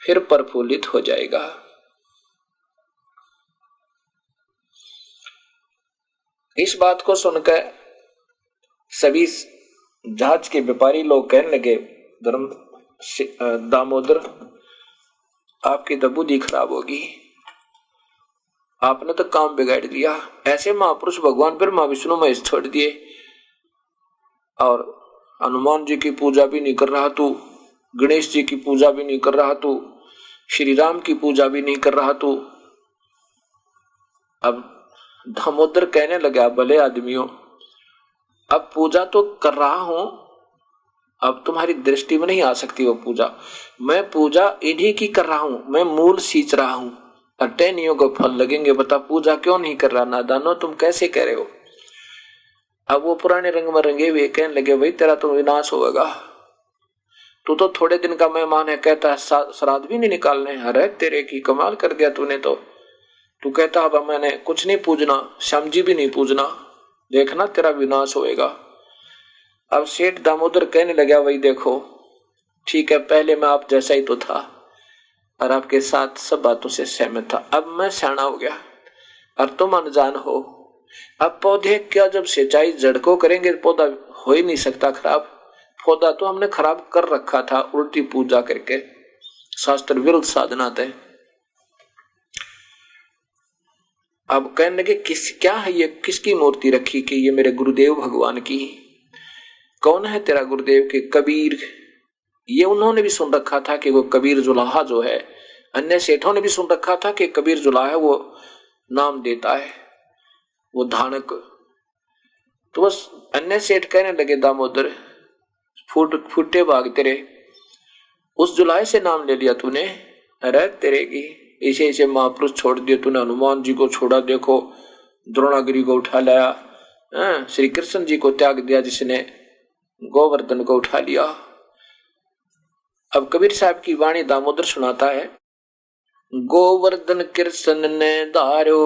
फिर प्रफुल्लित हो जाएगा। इस बात को सुनकर सभी जहाज के व्यापारी लोग कहने लगे, दामोदर आपकी तो बुद्धि खराब होगी, आपने तो काम बिगाड़ दिया। ऐसे महापुरुष भगवान ब्रह्मा विष्णु महेश छोड़ दिए, और हनुमान जी की पूजा भी नहीं कर रहा तू, गणेश जी की पूजा भी नहीं कर रहा तू, श्री राम की पूजा भी नहीं कर रहा तू। अब दामोदर कहने लगा, भले आदमियों, अब पूजा तो कर रहा हूं, अब तुम्हारी दृष्टि में नहीं आ सकती वो पूजा। मैं पूजा इन्हीं की कर रहा हूं, मैं मूल सींच रहा हूं, और टहनियों को फल लगेंगे। बता पूजा क्यों नहीं कर रहा नादानो, तुम कैसे कह रहे हो। अब वो पुराने रंग में रंगे हुए कहने लगे, भाई तेरा तो विनाश होगा, तू तो थोड़े दिन का मेहमान है, कहता है श्राद्ध भी नहीं निकालने। अरे तेरे की कमाल कर दिया तूने तो, तू कहता अब मैंने कुछ नहीं पूजना, श्याम जी भी नहीं पूजना, देखना तेरा विनाश होएगा। अब सेठ दामोदर कहने लगा, वही देखो ठीक है, पहले मैं आप जैसा ही तो था और आपके साथ सब बातों से सहमत था, अब मैं सियाना हो गया और तुम अनजान हो। अब पौधे क्या जब सिंचाई जड़ को करेंगे, पौधा हो ही नहीं सकता खराब। पौधा तो हमने खराब कर रखा था उल्टी पूजा करके, शास्त्र विरुद्ध साधना थे। अब कहने लगे क्या है ये, किसकी मूर्ति रखी कि ये मेरे गुरुदेव भगवान की। कौन है तेरा गुरुदेव? के कबीर। ये उन्होंने भी सुन रखा था कि वो कबीर जुलाहा जो है, अन्य सेठों ने भी सुन रखा था कि कबीर जुलाहा वो नाम देता है, वो धानक। तो बस अन्य सेठ कहने लगे, दामोदर फूटे भाग तेरे, उस जुलाहे से नाम ले लिया तूने। अरे तेरे की ऐसे ऐसे महापुरुष छोड़ दिए तूने, हनुमान जी को छोड़ा, देखो द्रोणागिरी को उठा लाया, श्री कृष्ण जी को त्याग दिया जिसने, गोवर्धन को उठा लिया। अब कबीर साहब की वाणी दामोदर सुनाता है, गोवर्धन कृष्ण ने धारो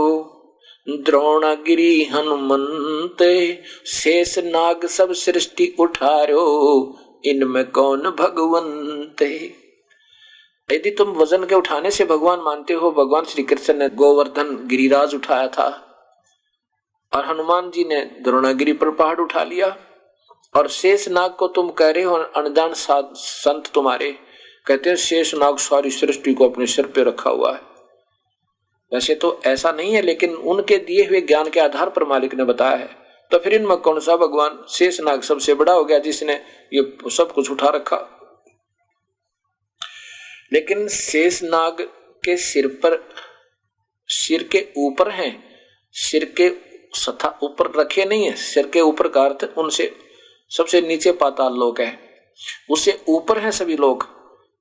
द्रोणगिरी हनुमंते, शेष नाग सब सृष्टि उठारो, इनमें कौन भगवंते। यदि तुम वजन के उठाने से भगवान मानते हो, भगवान श्री कृष्ण ने गोवर्धन गिरिराज उठाया था और हनुमान जी ने द्रोणागिरी पर पहाड़ उठा लिया, और शेष नाग को तुम कह रहे हो अनजान संत तुम्हारे कहते हैं शेष नाग सारी सृष्टि को अपने सिर पे रखा हुआ है। वैसे तो ऐसा नहीं है, लेकिन उनके दिए हुए ज्ञान के आधार पर मालिक ने बताया है। तो फिर इनमें कौन सा भगवान? शेष नाग सबसे बड़ा हो गया जिसने ये सब कुछ उठा रखा। लेकिन शेष नाग के सिर पर, सिर के ऊपर हैं, सिर के सथा ऊपर रखे नहीं है। सिर के ऊपर का अर्थ उनसे सबसे नीचे पाताल लोक है, उससे ऊपर हैं सभी लोग।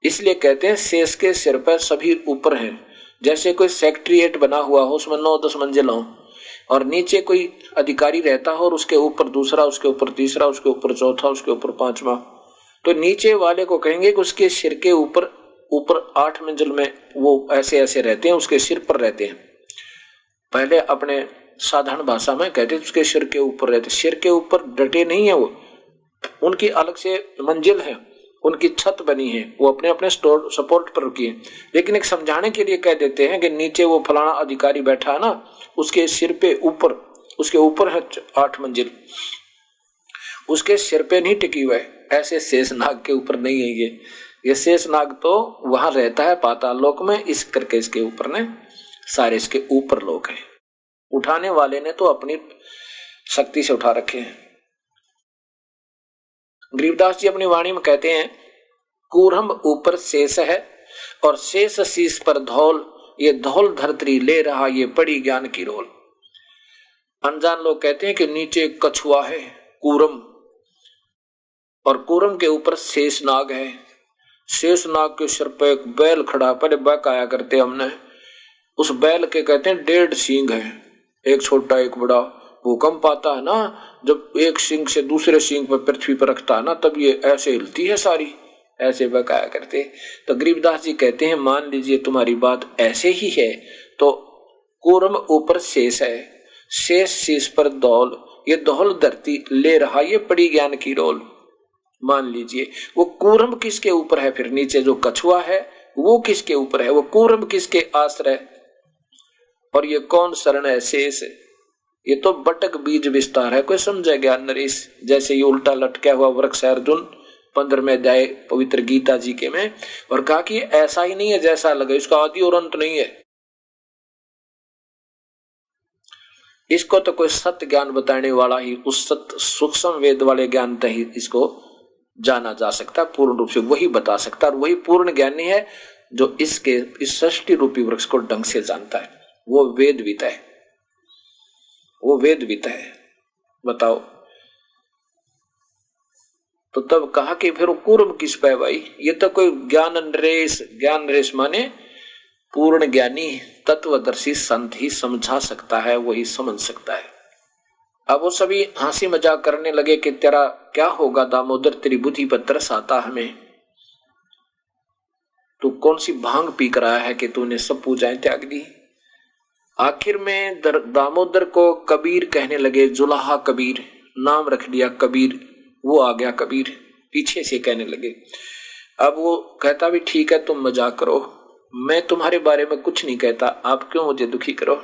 इसलिए कहते हैं शेष के सिर पर सभी ऊपर हैं। जैसे कोई सेक्रेटरीएट बना हुआ हो, उसमें 9-10 मंजिल हो, और नीचे कोई अधिकारी रहता हो, और उसके ऊपर दूसरा, उसके ऊपर तीसरा, उसके ऊपर चौथा, उसके ऊपर 5वां। तो नीचे वाले को कहेंगे कि उसके सिर के ऊपर 8 मंजिल में वो ऐसे ऐसे रहते हैं, उसके सिर पर रहते हैं। पहले अपने साधारण भाषा में कहते हैं उसके सिर के ऊपर रहते। सिर के ऊपर डटे नहीं है वो, उनकी अलग से मंजिल है, उनकी छत बनी है, वो अपने अपने सपोर्ट पर रुकी है। लेकिन एक समझाने के लिए कह देते हैं कि नीचे वो फलाना अधिकारी बैठा है ना, उसके सिर पे ऊपर, उसके ऊपर है 8 मंजिल, उसके सिर पे नहीं टिकी हुआ है। ऐसे शेषनाग के ऊपर नहीं है ये शेषनाग तो वहां रहता है पाताल लोक में, इस करके इसके ऊपर ने सारे इसके ऊपर लोग हैं। उठाने वाले ने तो अपनी शक्ति से उठा रखे हैं। गरीबदास जी अपनी वाणी में कहते हैं, कूरम ऊपर शेष है और शेष शीश पर धौल, ये धौल धरती ले रहा ये पड़ी ज्ञान की रोल। अनजान लोग कहते हैं कि नीचे कछुआ है कूरम, और कूरम के ऊपर शेष नाग है। शेष नाग के सिर पर एक बैल खड़ा, पहले बकाया करते हमने, उस बैल के कहते हैं 1.5 सींग है, एक छोटा एक बड़ा। भूकंप आता है ना, जब एक सींग से दूसरे सींग पर पृथ्वी पर रखता है ना, तब ये ऐसे हिलती है सारी, ऐसे बकाया करते। तो गरीबदास जी कहते हैं, मान लीजिए तुम्हारी बात ऐसे ही है, तो कूरम ऊपर शेष है, शेष शीश पर धौल, ये धौल धरती ले रहा ये पड़ी ज्ञान की रोल। मान लीजिए वो कूरम किसके ऊपर है? फिर नीचे जो कछुआ है वो किसके ऊपर है? वो कूरम किसके आश्रय? और ये कौन शरण है? शेष। ये तो बटक बीज विस्तार है, कोई समझे ज्ञान नरेश। जैसे ये उल्टा लटका हुआ वृक्ष है अर्जुन 15वें अध्याय पवित्र गीता जी के में, और कहा कि ऐसा ही नहीं है जैसा लगे, इसका आदि और अंत नहीं है। इसको तो कोई सत्य ज्ञान बताने वाला ही, उस सत्य सूक्ष्म वेद वाले ज्ञान तक ही इसको जाना जा सकता, पूर्ण रूप से वही बता सकता, और वही पूर्ण ज्ञानी है जो इसके इस सृष्टि रूपी वृक्ष को ढंग से जानता है। वो वेदवित है, वो वेदवित है। बताओ, तो तब कहा कि फिर कूर्म किस पे भाई? ये तो कोई ज्ञान नरेश माने पूर्ण ज्ञानी तत्वदर्शी संत ही समझा सकता है, वही समझ सकता है। अब वो सभी हंसी मजाक करने लगे कि तेरा क्या होगा दामोदर, तेरी बुद्धि पर तरस आता हमें, तू कौन सी भांग पी कर आया है कि तूने सब पूजाएं त्याग दी। आखिर में दामोदर को कबीर कहने लगे, जुलाहा कबीर, नाम रख दिया कबीर, वो आ गया कबीर, पीछे से कहने लगे। अब वो कहता भी ठीक है तुम मजाक करो, मैं तुम्हारे बारे में कुछ नहीं कहता, आप क्यों मुझे दुखी करो।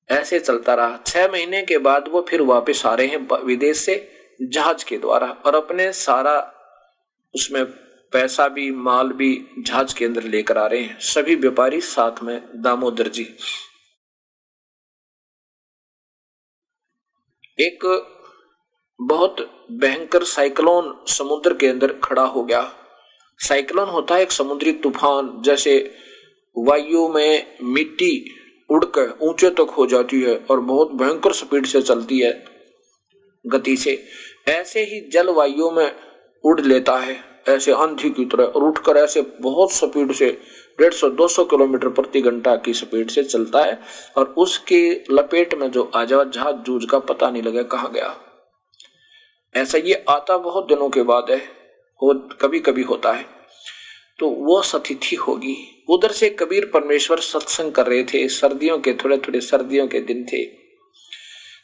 ऐसे चलता रहा। 6 महीने के बाद वो फिर वापस आ रहे हैं विदेश से जहाज के द्वारा, और अपने सारा उसमें पैसा भी माल भी जहाज के अंदर लेकर आ रहे हैं, सभी व्यापारी साथ में दामोदर जी। एक बहुत भयंकर साइक्लोन समुद्र के अंदर खड़ा हो गया। साइक्लोन होता है एक समुद्री तूफान, जैसे वायु में मिट्टी उड़कर ऊंचे तक हो जाती है और बहुत भयंकर स्पीड से चलती है गति से, ऐसे ही जलवायु में उड़ लेता है ऐसे आंधी की तरह, और उठकर ऐसे बहुत स्पीड से 150-200 किलोमीटर प्रति घंटा की स्पीड से चलता है, और उसके लपेट में जो आ जाए जहाज जूझ का पता नहीं लगा कहाँ गया। ऐसा ये आता बहुत दिनों के बाद है, वो कभी कभी होता है। तो वो स्थिति होगी, उधर से कबीर परमेश्वर सत्संग कर रहे थे। सर्दियों के थोड़े सर्दियों के दिन थे।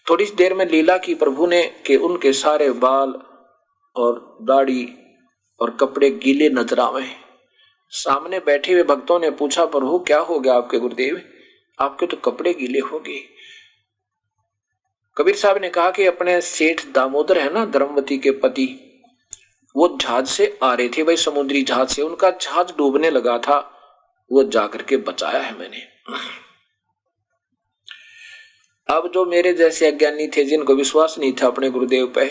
थोड़ी देर में लीला की प्रभु ने कि उनके सारे बाल और दाढ़ी और कपड़े गीले नजर आवे। सामने बैठे हुए भक्तों ने पूछा, प्रभु क्या हो गया आपके गुरुदेव, आपके तो कपड़े गीले हो गए। कबीर साहब ने कहा कि अपने सेठ दामोदर है ना, धर्मवती के पति, वो जहाज से आ रहे थे भाई, समुद्री जहाज से। उनका जहाज डूबने लगा था, वो जाकर के बचाया है मैंने। अब जो मेरे जैसे अज्ञानी थे, जिनको विश्वास नहीं था अपने गुरुदेव पे,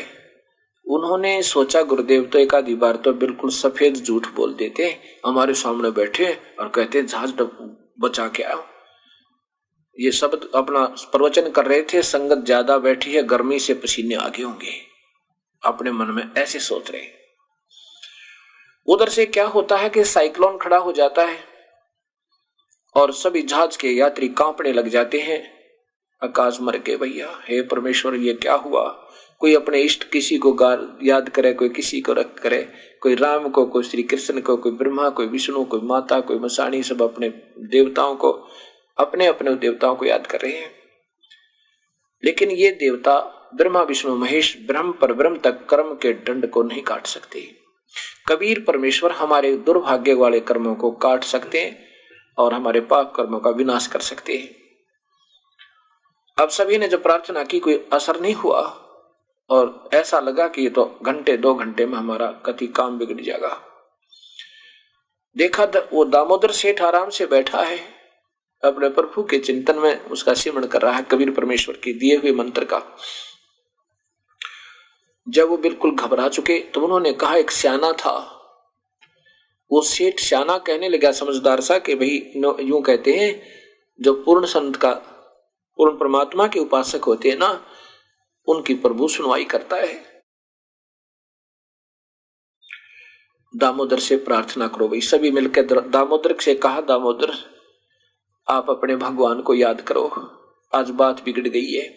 उन्होंने सोचा गुरुदेव तो एक आधी बार तो बिल्कुल सफेद झूठ बोल देते, हमारे सामने बैठे और कहते जहाज बचा के आया। ये सब अपना प्रवचन कर रहे थे, संगत ज्यादा बैठी है, गर्मी से पसीने आगे होंगे, अपने मन में ऐसे सोच रहे। उधर से क्या होता है कि साइक्लोन खड़ा हो जाता है और सभी जहाज के यात्री कांपने लग जाते हैं। आकाश मर के भैया, हे परमेश्वर ये क्या हुआ। कोई अपने इष्ट किसी को याद करे, कोई किसी को रख करे, कोई राम को, कोई श्री कृष्ण को, कोई ब्रह्मा, कोई विष्णु, कोई माता, कोई मसाणी, सब अपने देवताओं को, अपने अपने देवताओं को याद कर रहे हैं। लेकिन ये देवता ब्रह्मा विष्णु महेश ब्रह्म पर ब्रह्म तक कर्म के दंड को नहीं काट सकते। कबीर परमेश्वर हमारे दुर्भाग्य वाले कर्मों को काट सकते हैं और हमारे पाप कर्मों का विनाश कर सकते हैं। अब सभी ने जब प्रार्थना की, कोई असर नहीं हुआ और ऐसा लगा कि ये तो घंटे 2 घंटे में हमारा कति काम बिगड़ जाएगा। देखा वो दामोदर सेठ आराम से बैठा है, अपने प्रभु के चिंतन में उसका सिमरण कर रहा है, कबीर परमेश्वर के दिए हुए मंत्र का। जब वो बिल्कुल घबरा चुके तो उन्होंने कहा, एक स्याना था, वो सेठ स्याना कहने लगा समझदार सा कि भाई यूं कहते हैं जो पूर्ण संत का, पूर्ण परमात्मा के उपासक होते हैं ना, उनकी प्रभु सुनवाई करता है। दामोदर से प्रार्थना करो भाई। सभी मिलकर दामोदर से कहा, दामोदर आप अपने भगवान को याद करो, आज बात बिगड़ गई है।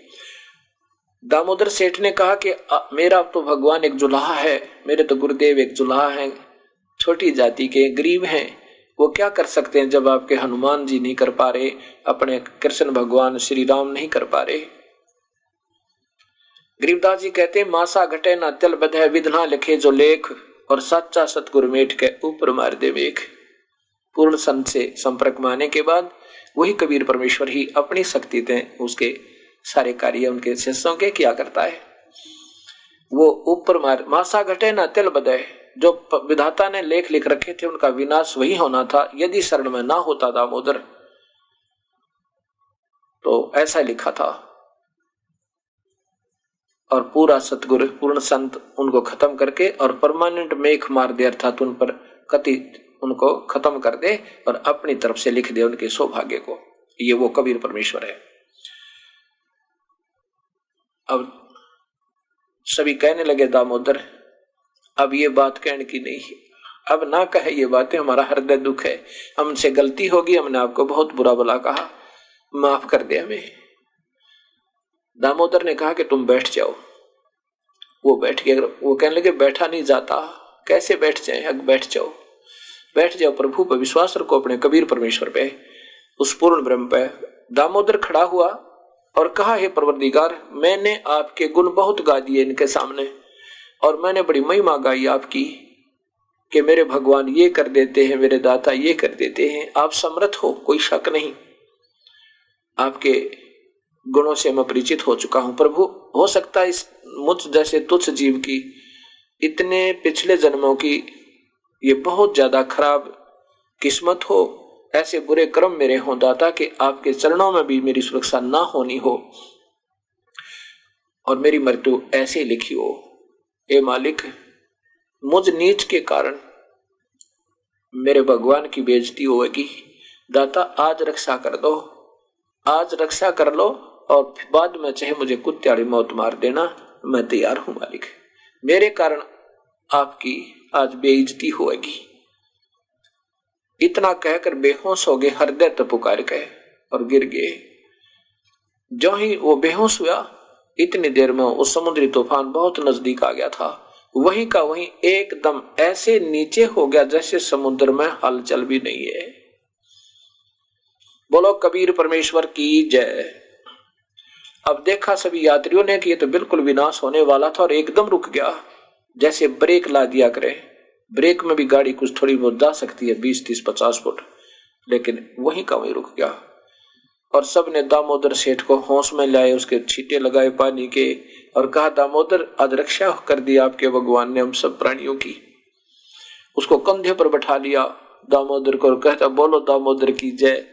दामोदर सेठ ने कहा कि मेरा तो भगवान एक जुलाहा है, मेरे तो गुरुदेव एक जुलाहा है, छोटी जाति के गरीब हैं, वो क्या कर सकते हैं जब आपके हनुमान जी नहीं कर पा रहे, अपने कृष्ण भगवान श्री राम नहीं कर पा रहे। गरीबदास जी कहते हैं, मासा घटे ना तिल बधे विधना लिखे जो लेख, और सच्चा सतगुरु मेट के ऊपर मार दे मेघ। पूर्ण संत से संपर्क में आने के बाद वही कबीर परमेश्वर ही अपनी शक्ति से उसके सारे कार्य उनके शिष्यों के किया करता है। वो ऊपर मासा घटे ना तिल बधे, जो विधाता ने लेख लिख रखे थे उनका विनाश वही होना था यदि शरण में ना होता दामोदर, तो ऐसा लिखा था। और पूरा सतगुरु पूर्ण संत उनको खत्म करके और परमानेंट मेघ मार दे, अर्थात उन पर कति उनको खत्म कर दे और अपनी तरफ से लिख दे उनके सौभाग्य को। ये वो कबीर परमेश्वर है। अब सभी कहने लगे, दामोदर अब ये बात कहने की नहीं, अब ना कहे ये बातें, हमारा हृदय दुख है, हमसे गलती होगी, हमने आपको बहुत बुरा भला कहा, माफ कर दे हमें। दामोदर ने कहा कि तुम बैठ जाओ। वो बैठ गए। वो कहने लगे, बैठा नहीं जाता, कैसे बैठ जाए, अब बैठ जाओ, बैठ जाओ, प्रभु पर विश्वास रखो, अपने कबीर परमेश्वर पे, उस पूर्ण ब्रह्म पे। दामोदर खड़ा हुआ और कहा, हे परवरदिगार, मैंने आपके गुण बहुत गा दिए इनके सामने, और मैंने बड़ी महिमा गाई आपकी कि मेरे भगवान ये कर देते हैं, मेरे दाता ये कर देते हैं, आप समर्थ हो, कोई शक नहीं, आपके गुणों से मैं परिचित हो चुका हूं। प्रभु हो सकता है इस मुझ जैसे तुच्छ जीव की इतने पिछले जन्मों की ये बहुत ज्यादा खराब किस्मत हो, ऐसे बुरे कर्म मेरे हों दाता कि आपके चरणों में भी मेरी सुरक्षा ना होनी हो और मेरी मृत्यु ऐसे लिखी हो। ए मालिक, मुझ नीच के कारण मेरे भगवान की बेइज्जती होगी, दाता आज रक्षा कर दो, आज रक्षा कर लो, और बाद में चाहे मुझे कुत्त्याड़ी मौत मार देना, मैं तैयार हूं मालिक, मेरे कारण आपकी आज बेइज्जती होगी। इतना कहकर बेहोश हो गए, हृदय तो पुकार गए और गिर गए। जो ही वो बेहोश हुआ, इतनी देर में उस समुद्री तूफान बहुत नजदीक आ गया था, वहीं का वहीं एकदम ऐसे नीचे हो गया जैसे समुद्र में हलचल भी नहीं है। बोलो कबीर परमेश्वर की जय। अब देखा सभी यात्रियों ने कि ये तो बिल्कुल विनाश होने वाला था और एकदम रुक गया, जैसे ब्रेक ला दिया करे। ब्रेक में भी गाड़ी कुछ थोड़ी बहुत जा सकती है 20, 30, 50 फुट, लेकिन वहीं का वहीं रुक गया। और सब ने दामोदर सेठ को होश में लाए, उसके छींटे लगाए पानी के और कहा दामोदर आज रक्षा कर दी आपके भगवान ने हम सब प्राणियों की। उसको कंधे पर बैठा लिया दामोदर को और कहता बोलो दामोदर की जय।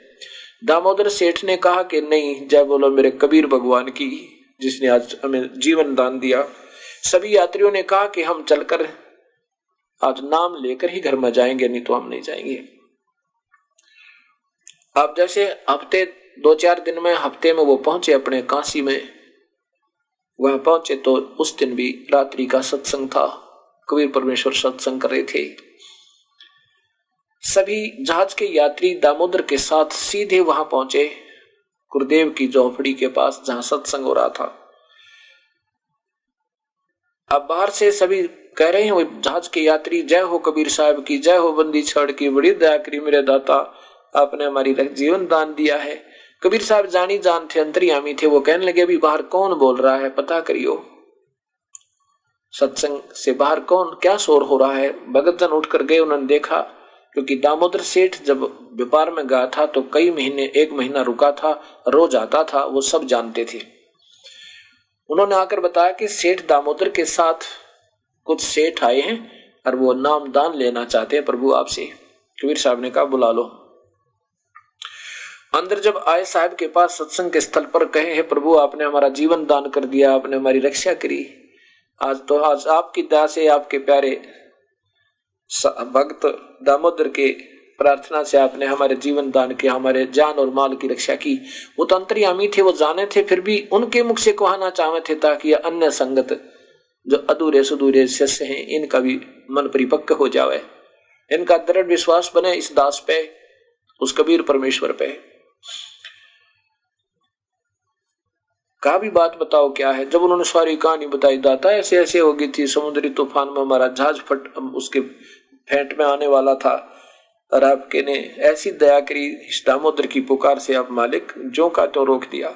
दामोदर सेठ ने कहा कि नहीं, जय बोलो मेरे कबीर भगवान की जिसने आज हमें जीवन दान दिया। सभी यात्रियों ने कहा कि हम चलकर आज नाम लेकर ही घर में जाएंगे, नहीं तो हम नहीं जाएंगे। अब जैसे हफ्ते 2-4 दिन में हफ्ते में वो पहुंचे अपने काशी में। वहां पहुंचे तो उस दिन भी रात्रि का सत्संग था, कबीर परमेश्वर सत्संग कर रहे थे। सभी जहाज के यात्री दामोदर के साथ सीधे वहां पहुंचे गुरुदेव की झोपड़ी के पास जहां सत्संग हो रहा था। अब बाहर से सभी कह रहे हैं वो जहाज के यात्री जय हो कबीर साहब की, जय हो बंदी छड़ की, बड़ी दया करी मेरे दाता, आपने हमारी जीवन दान दिया है। कबीर साहब जानी जान थे, अंतर्यामी थे। वो कहने लगे अभी बाहर कौन बोल रहा है पता करियो, सत्संग से बाहर कौन क्या शोर हो रहा है। भगत जन उठकर गए, उन्होंने देखा क्योंकि दामोदर सेठ जब व्यापार में गया था तो कई महीने 1 महीना रुका था, रोज आता था, वो सब जानते थे। उन्होंने आकर बताया कि सेठ दामोदर के साथ कुछ सेठ आए हैं और वो नाम दान लेना चाहते हैं प्रभु आपसे। कबीर साहब ने कहा बुला लो। अंदर जब आए साहब के पास सत्संग के स्थल पर कहे, हे प्रभु आपने हमारा जीवन दान कर दिया, आपने हमारी रक्षा करी, आज आपकी दया से आपके प्यारे भक्त दामोदर के प्रार्थना से आपने हमारे जीवन दान किया, हमारे जान और माल की रक्षा की। वो तो अंतर्यामी थे, वो जाने थे, फिर भी उनके मुख से कहना चाहते थे ताकि अन्य संगत जो अधूरे सुधूरे शिष्य हैं इनका भी मन परिपक्व हो जावे, इनका दृढ़ विश्वास बने इस दास पे, उस कबीर परमेश्वर पे। का भी बात बताओ क्या है। जब उन्होंने सारी कहानी बताई, दाता ऐसे ऐसे हो गई थी, समुद्री तूफान में हमारा जहाज उसके फेंट में आने वाला था और आपके ने ऐसी दया करी, इस दामोदर की पुकार से आप मालिक जो का तो रोक दिया।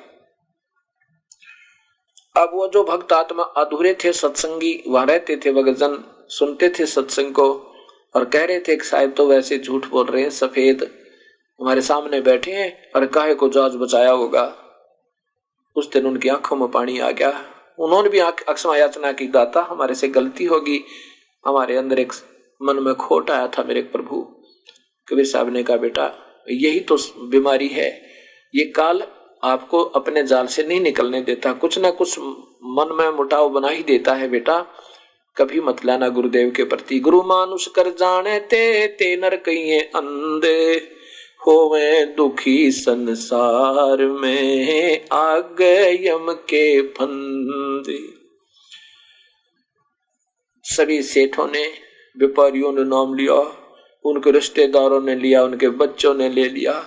अब वो जो भक्त आत्मा अधूरे थे सत्संगी वहां रहते थे, भगतजन सुनते थे सत्संग को और कह रहे थे कि साहिब तो वैसे झूठ बोल रहे हैं, सफेद हमारे सामने बैठे हैं और काहे को जहाज बचाया होगा। उस दिन उनकी आंखों में पानी आ गया। उन्होंने भी अक्षमा याचना की, दाता हमारे से गलती होगी, हमारे अंदर एक मन में खोट आया था मेरे प्रभु। कबीर साहब ने कहा बेटा यही तो बीमारी है, ये काल आपको अपने जाल से नहीं निकलने देता, कुछ ना कुछ मन में मुटाव बना ही देता है बेटा, कभी मत लाना गुरुदेव के प्रति। गुरु मानुष कर जाने ते नर कहिए अंधे, होवे दुखी संसार में आगे यम के फंदे। सभी सेठों ने व्यापारियों ने नाम लिया, उनके रिश्तेदारों ने लिया, उनके बच्चों ने ले लिया।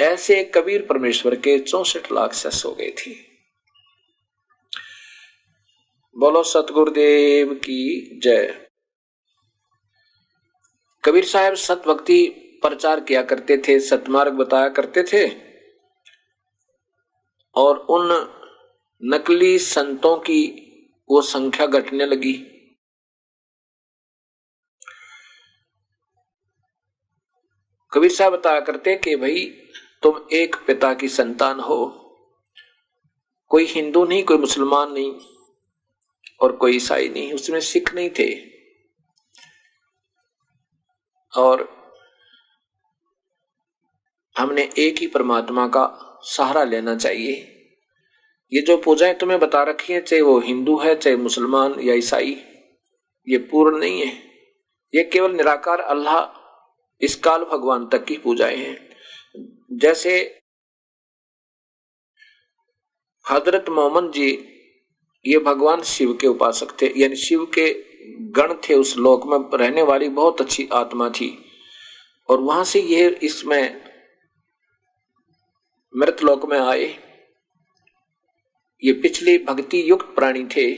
ऐसे कबीर परमेश्वर के 64 लाख शिष्य हो गए थे। बोलो सतगुरुदेव की जय। कबीर साहब सत भक्ति प्रचार किया करते थे, सतमार्ग बताया करते थे और उन नकली संतों की वो संख्या घटने लगी। कबीर साहब बताया करते कि भाई तुम एक पिता की संतान हो, कोई हिंदू नहीं, कोई मुसलमान नहीं और कोई ईसाई नहीं, उसमें सिख नहीं थे। और हमने एक ही परमात्मा का सहारा लेना चाहिए। ये जो पूजाएं तुम्हें बता रखी हैं, चाहे वो हिंदू है चाहे मुसलमान या ईसाई, ये पूर्ण नहीं है, ये केवल निराकार अल्लाह इस काल भगवान तक की पूजाएं हैं। जैसे हजरत मोहम्मद जी ये भगवान शिव के उपासक थे, यानी शिव के गण थे, उस लोक में रहने वाली बहुत अच्छी आत्मा थी और वहां से ये इसमें मृत लोक में आए। ये पिछली भक्ति युक्त प्राणी थे,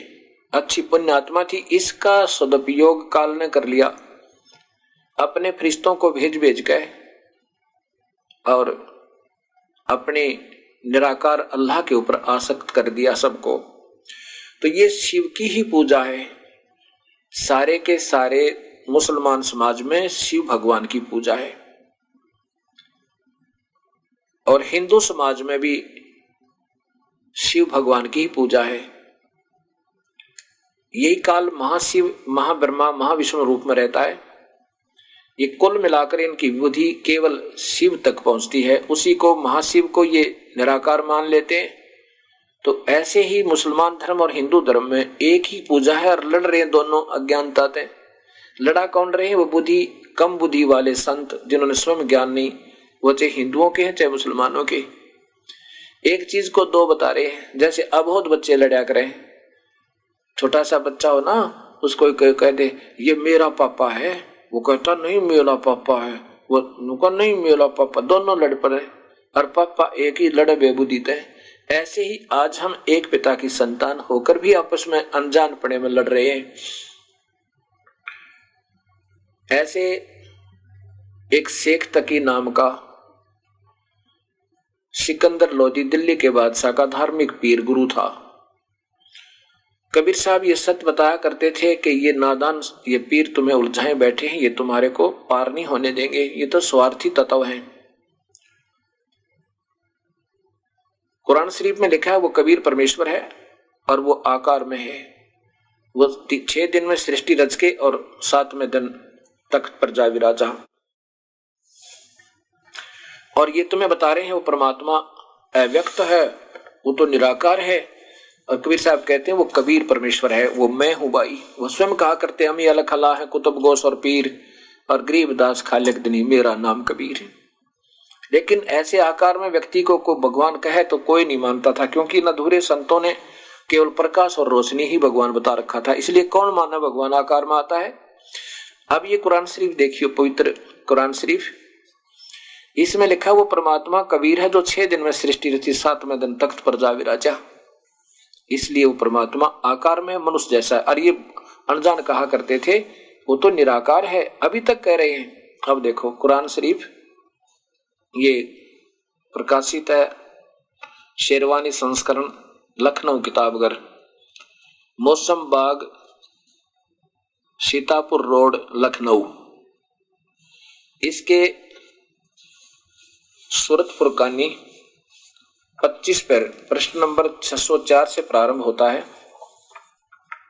अच्छी पुण्य आत्मा थी, इसका सदुपयोग काल ने कर लिया, अपने फरिश्तों को भेज गए और अपने निराकार अल्लाह के ऊपर आसक्त कर दिया सबको। तो ये शिव की ही पूजा है। सारे के सारे मुसलमान समाज में शिव भगवान की पूजा है और हिंदू समाज में भी शिव भगवान की ही पूजा है। यही काल महाशिव, महाब्रह्मा, महाविष्णु रूप में रहता है। ये कुल मिलाकर इनकी विभूति केवल शिव तक पहुंचती है, उसी को महाशिव को ये निराकार मान लेते हैं। तो ऐसे ही मुसलमान धर्म और हिंदू धर्म में एक ही पूजा है और लड़ रहे हैं दोनों अज्ञानता से। लड़ा कौन रहे हैं? वो बुद्धि कम बुद्धि वाले संत जिन्होंने स्वयं ज्ञान नहीं, वो चाहे हिंदुओं के हैं चाहे मुसलमानों के। एक चीज को दो बता रहे हैं। जैसे अबोध बच्चे लड़ा करें, छोटा सा बच्चा हो ना, उसको कह दे ये मेरा पापा है, वो कहता नहीं मेरा पापा है, वो नुका नहीं मेरा पापा, दोनों लड़ पड़े और पापा एक ही लड़े बेबुदित है। ऐसे ही आज हम एक पिता की संतान होकर भी आपस में अनजानपने में लड़ रहे हैं। ऐसे एक शेख तकी नाम का सिकंदर लोधी दिल्ली के बादशाह का धार्मिक पीर गुरु था। कबीर साहब ये सत्य बताया करते थे कि ये नादान, ये पीर तुम्हें उलझाए बैठे हैं, ये तुम्हारे को पार नहीं होने देंगे, ये तो स्वार्थी तत्व हैं। कुरान शरीफ में लिखा है वो कबीर परमेश्वर है और वो आकार में है। वो 6 दिन में सृष्टि रच के और 7वें दिन तख्त पर जा विराजा। और ये तुम्हें बता रहे हैं वो परमात्मा अव्यक्त है, वो तो निराकार है। और कबीर साहब कहते हैं वो कबीर परमेश्वर है, वो मैं हूं भाई। वो स्वयं कहा करते हम ये अलग खला है कुतुब गोस और पीर और गरीबदास खालिक दनी, मेरा नाम कबीर है। लेकिन ऐसे आकार में व्यक्ति को भगवान कहे तो कोई नहीं मानता था, क्योंकि अधूरे संतों ने केवल प्रकाश और रोशनी ही भगवान बता रखा था। इसलिए कौन माना भगवान आकार में आता है। अब ये कुरान शरीफ देखिए, पवित्र कुरान शरीफ, इसमें लिखा वो परमात्मा कबीर है जो 6 दिन में सृष्टि रची, 7वें दिन तख्त पर जा विराजा। इसलिए वो परमात्मा आकार में मनुष्य जैसा है। और ये अनजान कहा करते थे वो तो निराकार है, अभी तक कह रहे हैं। अब देखो कुरान शरीफ ये प्रकाशित है, शेरवानी संस्करण, लखनऊ किताबघर, मौसम बाग, सीतापुर रोड, लखनऊ। इसके सूरत फुरकानी 25 पर प्रश्न नंबर 604 से प्रारंभ होता है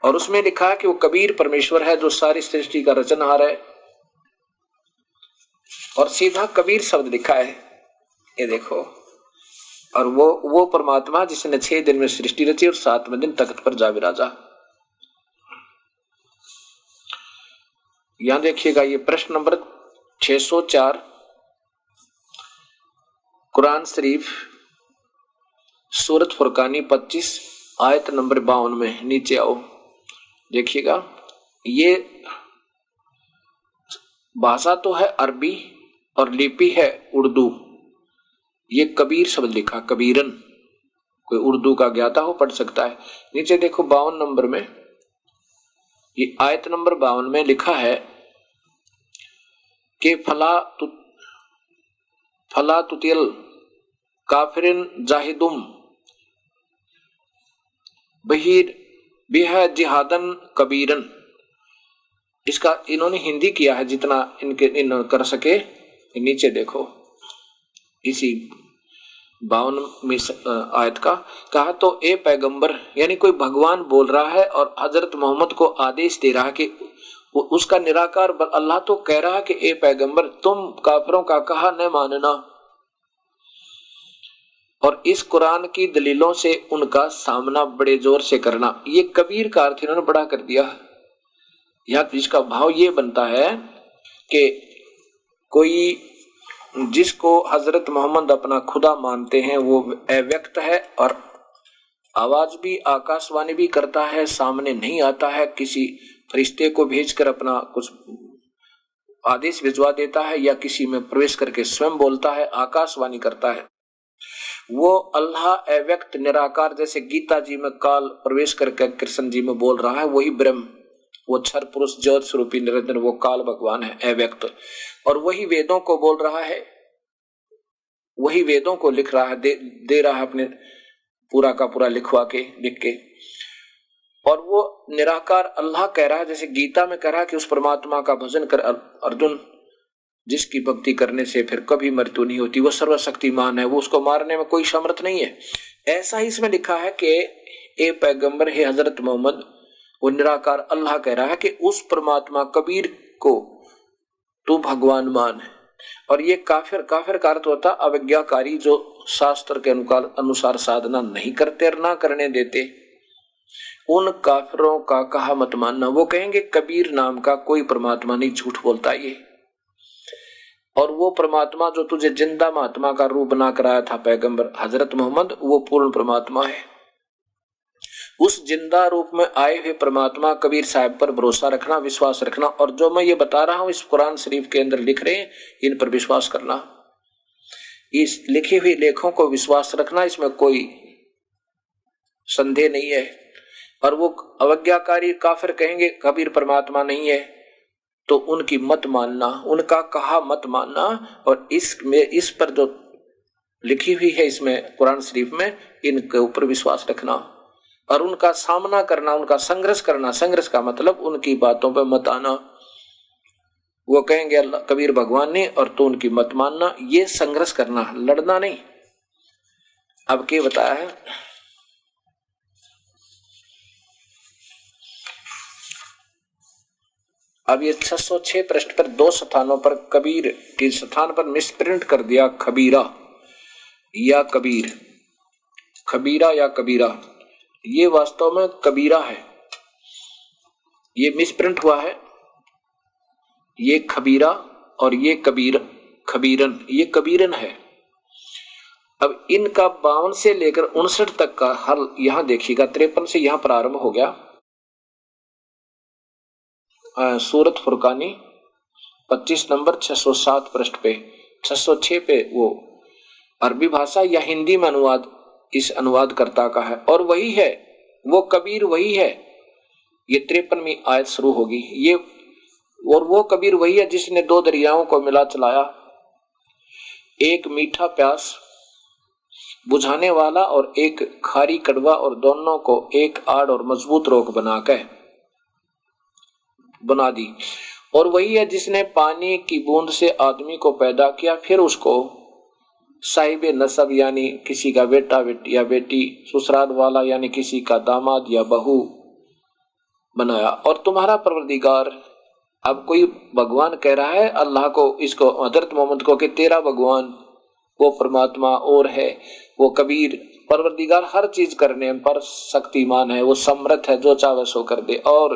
और उसमें लिखा है कि वो कबीर परमेश्वर है जो सारी सृष्टि का रचनहार है। और सीधा कबीर शब्द लिखा है, ये देखो। और वो परमात्मा जिसने 6 दिन में सृष्टि रची और 7वें दिन तख्त पर जा विराजा। यहां देखिएगा, ये प्रश्न नंबर 604 कुरान शरीफ सूरत फुरकानी 25 आयत नंबर 52 में। नीचे आओ देखिएगा, ये भाषा तो है अरबी और लिपि है उर्दू। ये कबीर शब्द लिखा, कबीरन, कोई उर्दू का ज्ञाता हो पढ़ सकता है। नीचे देखो 52 नंबर में, ये आयत नंबर 52 में लिखा है कि फला तुतिल काफिरिन जाहिदुम बहीर बिहा जिहादन कबीरन। इसका इन्होंने हिंदी किया है जितना इन कर सके। नीचे देखो इसी 52 आयत का कहा तो ए पैगंबर, यानी कोई भगवान बोल रहा है और हजरत मोहम्मद को आदेश दे रहा है कि उसका निराकार अल्लाह तो कह रहा है कि ए पैगंबर तुम काफिरों का कहा न मानना और इस कुरान की दलीलों से उनका सामना बड़े जोर से करना। ये कबीर का अर्थ इन्होंने बड़ा कर दिया। यहाँ इसका भाव ये बनता है कि कोई जिसको हजरत मोहम्मद अपना खुदा मानते हैं वो अव्यक्त है और आवाज भी आकाशवाणी भी करता है, सामने नहीं आता है, किसी फरिश्ते को भेजकर अपना कुछ आदेश भिजवा देता है या किसी में प्रवेश करके स्वयं बोलता है, आकाशवाणी करता है। वो अल्लाह अव्यक्त निराकार, जैसे गीता जी में काल प्रवेश करके कृष्ण जी में बोल रहा है, वही ब्रह्म, वो क्षर पुरुष ज्योत स्वरूपी निरंजन, वो काल भगवान है अव्यक्त। और वही वेदों को बोल रहा है वही वेदों को लिख रहा है, दे रहा है अपने पूरा का पूरा लिख के। और वो निराकार अल्लाह कह रहा है, जैसे गीता में कह रहा है कि उस परमात्मा का भजन कर अर्जुन, जिसकी भक्ति करने से फिर कभी मृत्यु नहीं होती, वो सर्वशक्तिमान है, वो उसको मारने में कोई समर्थ नहीं है। ऐसा ही इसमें लिखा है कि ए पैगंबर, हे हजरत मोहम्मद, वो निराकार अल्लाह कह रहा है कि उस परमात्मा कबीर को तू भगवान मान है। और ये काफिर का अर्थ होता अवज्ञाकारी, जो शास्त्र के अनुसार साधना नहीं करते और ना करने देते, उन काफिरों का कहा मत मानना। वो कहेंगे कबीर नाम का कोई परमात्मा नहीं, झूठ बोलता ये। और वो परमात्मा जो तुझे जिंदा महात्मा का रूप बना कराया था पैगंबर हजरत मोहम्मद, वो पूर्ण परमात्मा है। उस जिंदा रूप में आए हुए परमात्मा कबीर साहब पर भरोसा रखना, विश्वास रखना। और जो मैं ये बता रहा हूं इस कुरान शरीफ के अंदर लिख रहे हैं, इन पर विश्वास करना, इस लिखे हुए लेखों को विश्वास रखना, इसमें कोई संदेह नहीं है। और वो अवज्ञाकारी काफिर कहेंगे कबीर परमात्मा नहीं है, तो उनकी मत मानना, उनका कहा मत मानना। और इस पर जो लिखी हुई है इसमें कुरान शरीफ में, इनके ऊपर विश्वास रखना और उनका सामना करना, उनका संघर्ष करना। संघर्ष का मतलब उनकी बातों पर मत आना। वो कहेंगे अल्लाह कबीर भगवान ने, और तो उनकी मत मानना, ये संघर्ष करना, लड़ना नहीं। अब क्या बताया है, अब ये 606 पृष्ठ पर 2 स्थानों पर कबीर के स्थान पर मिसप्रिंट कर दिया खबीरा या कबीर, खबीरा या कबीरा। ये वास्तव में कबीरा है, ये मिसप्रिंट हुआ है। ये खबीरा और ये खबीरन, ये कबीरन है। अब इनका 52 से लेकर 59 तक का हल यहां देखिएगा। 53 से यहां प्रारंभ हो गया। सूरत फुरकानी 25 नंबर 607 पृष्ठ पे, 606 पे वो अरबी भाषा या हिंदी में अनुवाद इस अनुवादकर्ता का है। और वही है, वो कबीर वही है। ये 53वीं आयत शुरू होगी। ये और वो कबीर वही है जिसने 2 दरियाओं को मिला चलाया, एक मीठा प्यास बुझाने वाला और एक खारी कड़वा, और दोनों को एक आड़ और मजबूत रोक बना दी। और वही है जिसने पानी की बूंद से आदमी को पैदा किया, फिर उसको साहिब नसब यानी किसी का बेटा या बेटी, ससुराल वाला यानी किसी का दामाद या बहू बनाया। और तुम्हारा परवरदिगार, अब कोई भगवान कह रहा है अल्लाह को, इसको हजरत मोहम्मद को कि तेरा भगवान वो परमात्मा और है, वो कबीर परवरदिगार हर चीज करने पर शक्तिमान है, वो समर्थ है, जो चाहे सो कर दे। और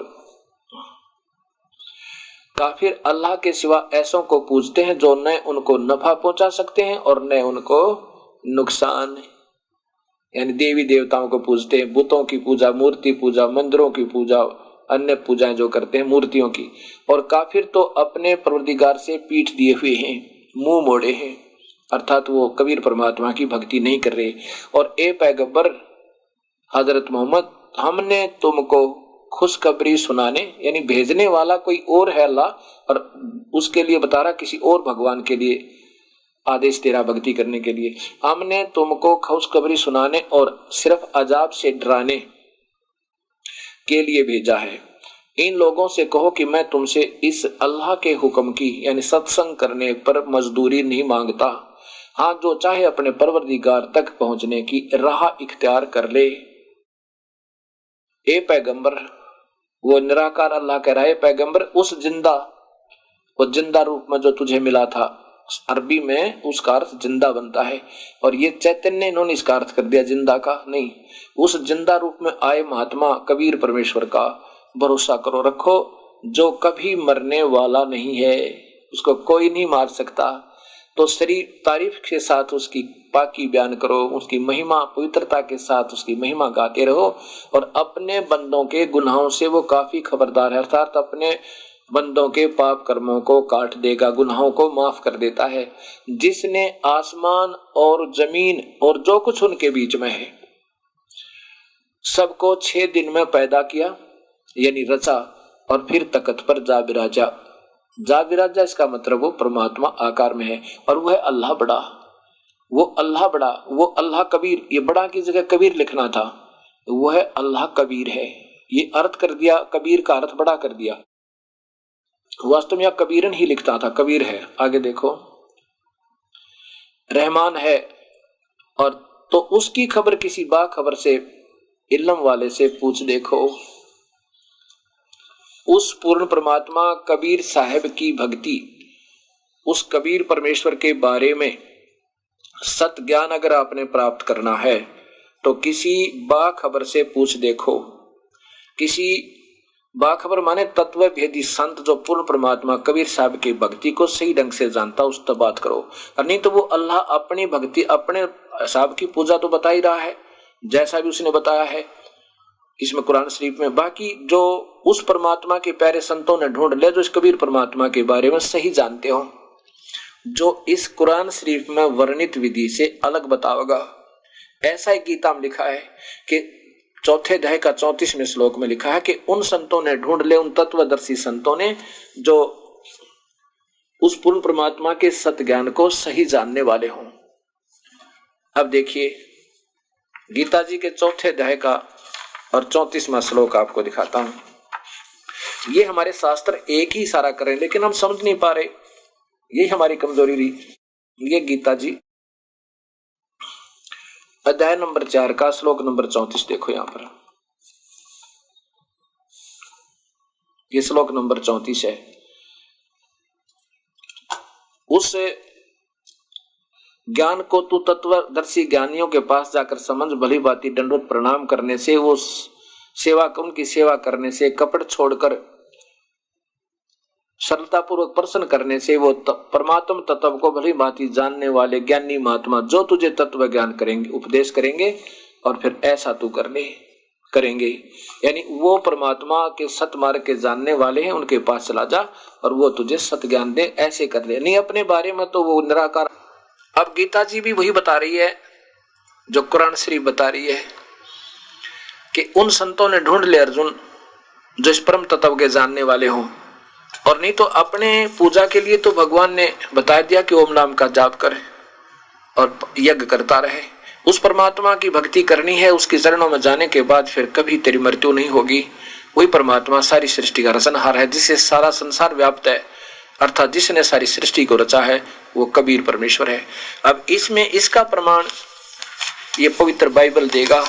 काफिर अल्लाह के सिवा ऐसों को पूजते हैं जो न उनको नफा पहुंचा सकते हैं और न उनको नुकसान, यानी देवी देवताओं को पूजते हैं, बुतों की पूजा, मूर्ति पूजा, मंदिरों की पूजा, अन्य पूजाएं जो करते हैं मूर्तियों की। और काफिर तो अपने परवरदिगार से पीठ दिए हुए हैं, मुंह मोड़े हैं, अर्थात वो कबीर परमात्मा की भक्ति नहीं कर रहे। और ए पैगंबर हजरत मोहम्मद, हमने तुमको खुशखबरी सुनाने, यानी भेजने वाला कोई और है अल्लाह, और उसके लिए बता रहा किसी और भगवान के लिए आदेश तेरा भक्ति करने के लिए। हमने तुमको खुशखबरी सुनाने और सिर्फ अजाब से डराने के लिए भेजा है। इन लोगों से कहो कि मैं तुमसे इस अल्लाह के हुक्म की यानी सत्संग करने पर मजदूरी नहीं मांगता। हाँ, जो चाहे अपने परवरदिगार तक पहुंचने की राह इख्तियार कर ले। ए पैगंबर, वो निराकार अल्लाह कह रहा है पैगंबर, उस जिंदा रूप में जो तुझे मिला था, अरबी में उसका अर्थ जिंदा बनता है, और ये चैतन्य इन्होंने इसका अर्थ कर दिया जिंदा का नहीं। उस जिंदा रूप में आए महात्मा कबीर परमेश्वर का भरोसा करो, रखो, जो कभी मरने वाला नहीं है, उसको कोई नहीं मार सकता। तो शरीफ तारीफ के साथ उसकी पाकी बयान करो, उसकी महिमा पवित्रता के साथ उसकी महिमा गाते रहो। और अपने बंदों के गुनाहों से वो काफी खबरदार है, अर्थात अपने बंदों के पाप कर्मों को काट देगा, गुनाहों को माफ कर देता है। जिसने आसमान और जमीन और जो कुछ उनके बीच में है सबको 6 दिन में पैदा किया, यानी रचा, और फिर तख्त पर जा विराजा, इसका मतलब वो परमात्मा आकार में है, और वह अल्लाह बड़ा। वो अल्लाह बड़ा, वो अल्लाह कबीर, ये बड़ा की जगह कबीर लिखना था, वो है अल्लाह कबीर है, ये अर्थ कर दिया, कबीर का अर्थ बड़ा कर दिया, वास्तव में यह कबीरन ही लिखता था, कबीर है। आगे देखो, रहमान है, और तो उसकी खबर किसी बाखबर से, इल्म वाले से पूछ देखो। उस पूर्ण परमात्मा कबीर साहब की भक्ति, उस कबीर परमेश्वर के बारे में सत ज्ञान अगर आपने प्राप्त करना है तो किसी बाखबर से पूछ देखो। किसी बाखबर माने तत्व भेदी संत, जो पूर्ण परमात्मा कबीर साहब की भक्ति को सही ढंग से जानता, उस तक बात करो। और नहीं तो वो अल्लाह अपनी भक्ति, अपने साहब की पूजा तो बता ही रहा है, जैसा भी उसने बताया है इसमें कुरान शरीफ में। बाकी जो उस परमात्मा के प्यारे संतों ने ढूंढ लिया जो इस कबीर परमात्मा के बारे में सही जानते हो, जो इस कुरान शरीफ में वर्णित विधि से अलग बताओगा। ऐसा ही गीता में लिखा है कि चौथे अध्याय का 34वें श्लोक में लिखा है कि उन संतों ने ढूंढ ले, उन तत्वदर्शी संतों ने जो उस पूर्ण परमात्मा के सत ज्ञान को सही जानने वाले हों। अब देखिए गीता जी के चौथे अध्याय का और 34वां श्लोक आपको दिखाता हूं। ये हमारे शास्त्र एक ही इशारा कर रहे हैं लेकिन हम समझ नहीं पा रहे, यही हमारी कमजोरी रही। ये गीता जी अध्याय नंबर 4 का श्लोक नंबर 34 देखो, यहां पर ये श्लोक नंबर 34 है। उस ज्ञान को तू तत्वदर्शी ज्ञानियों के पास जाकर समझ, भली भांति दंडवत प्रणाम करने से, वो सेवा, उनकी सेवा करने से, कपट छोड़कर सरलता पूर्वक प्रश्न करने से, वो परमात्म तत्व को भली भांति जानने वाले ज्ञानी महात्मा जो तुझे तत्व ज्ञान करेंगे, उपदेश करेंगे, और फिर ऐसा तू करेंगे। यानी वो परमात्मा के सत मार्ग के जानने वाले हैं, उनके पास चला जा और वो तुझे सत ज्ञान दे, ऐसे कर ले। नहीं अपने बारे में तो वो निराकार। अब गीता जी भी वही बता रही है जो कुरान शरीफ बता रही है कि उन संतों ने ढूंढ ले अर्जुन जो इस परम तत्व के जानने वाले हों। और नहीं तो अपने पूजा के लिए तो भगवान ने बता दिया कि ओम नाम का जाप करे और यज्ञ करता रहे। उस परमात्मा की भक्ति करनी है, उसके चरणों में जाने के बाद फिर कभी तेरी मृत्यु नहीं होगी। वही परमात्मा सारी सृष्टि का रचनहार है, जिससे सारा संसार व्याप्त है, अर्थात जिसने सारी सृष्टि को रचा है वो कबीर परमेश्वर है। अब इसमें इसका प्रमाण ये पवित्र बाइबल देगा।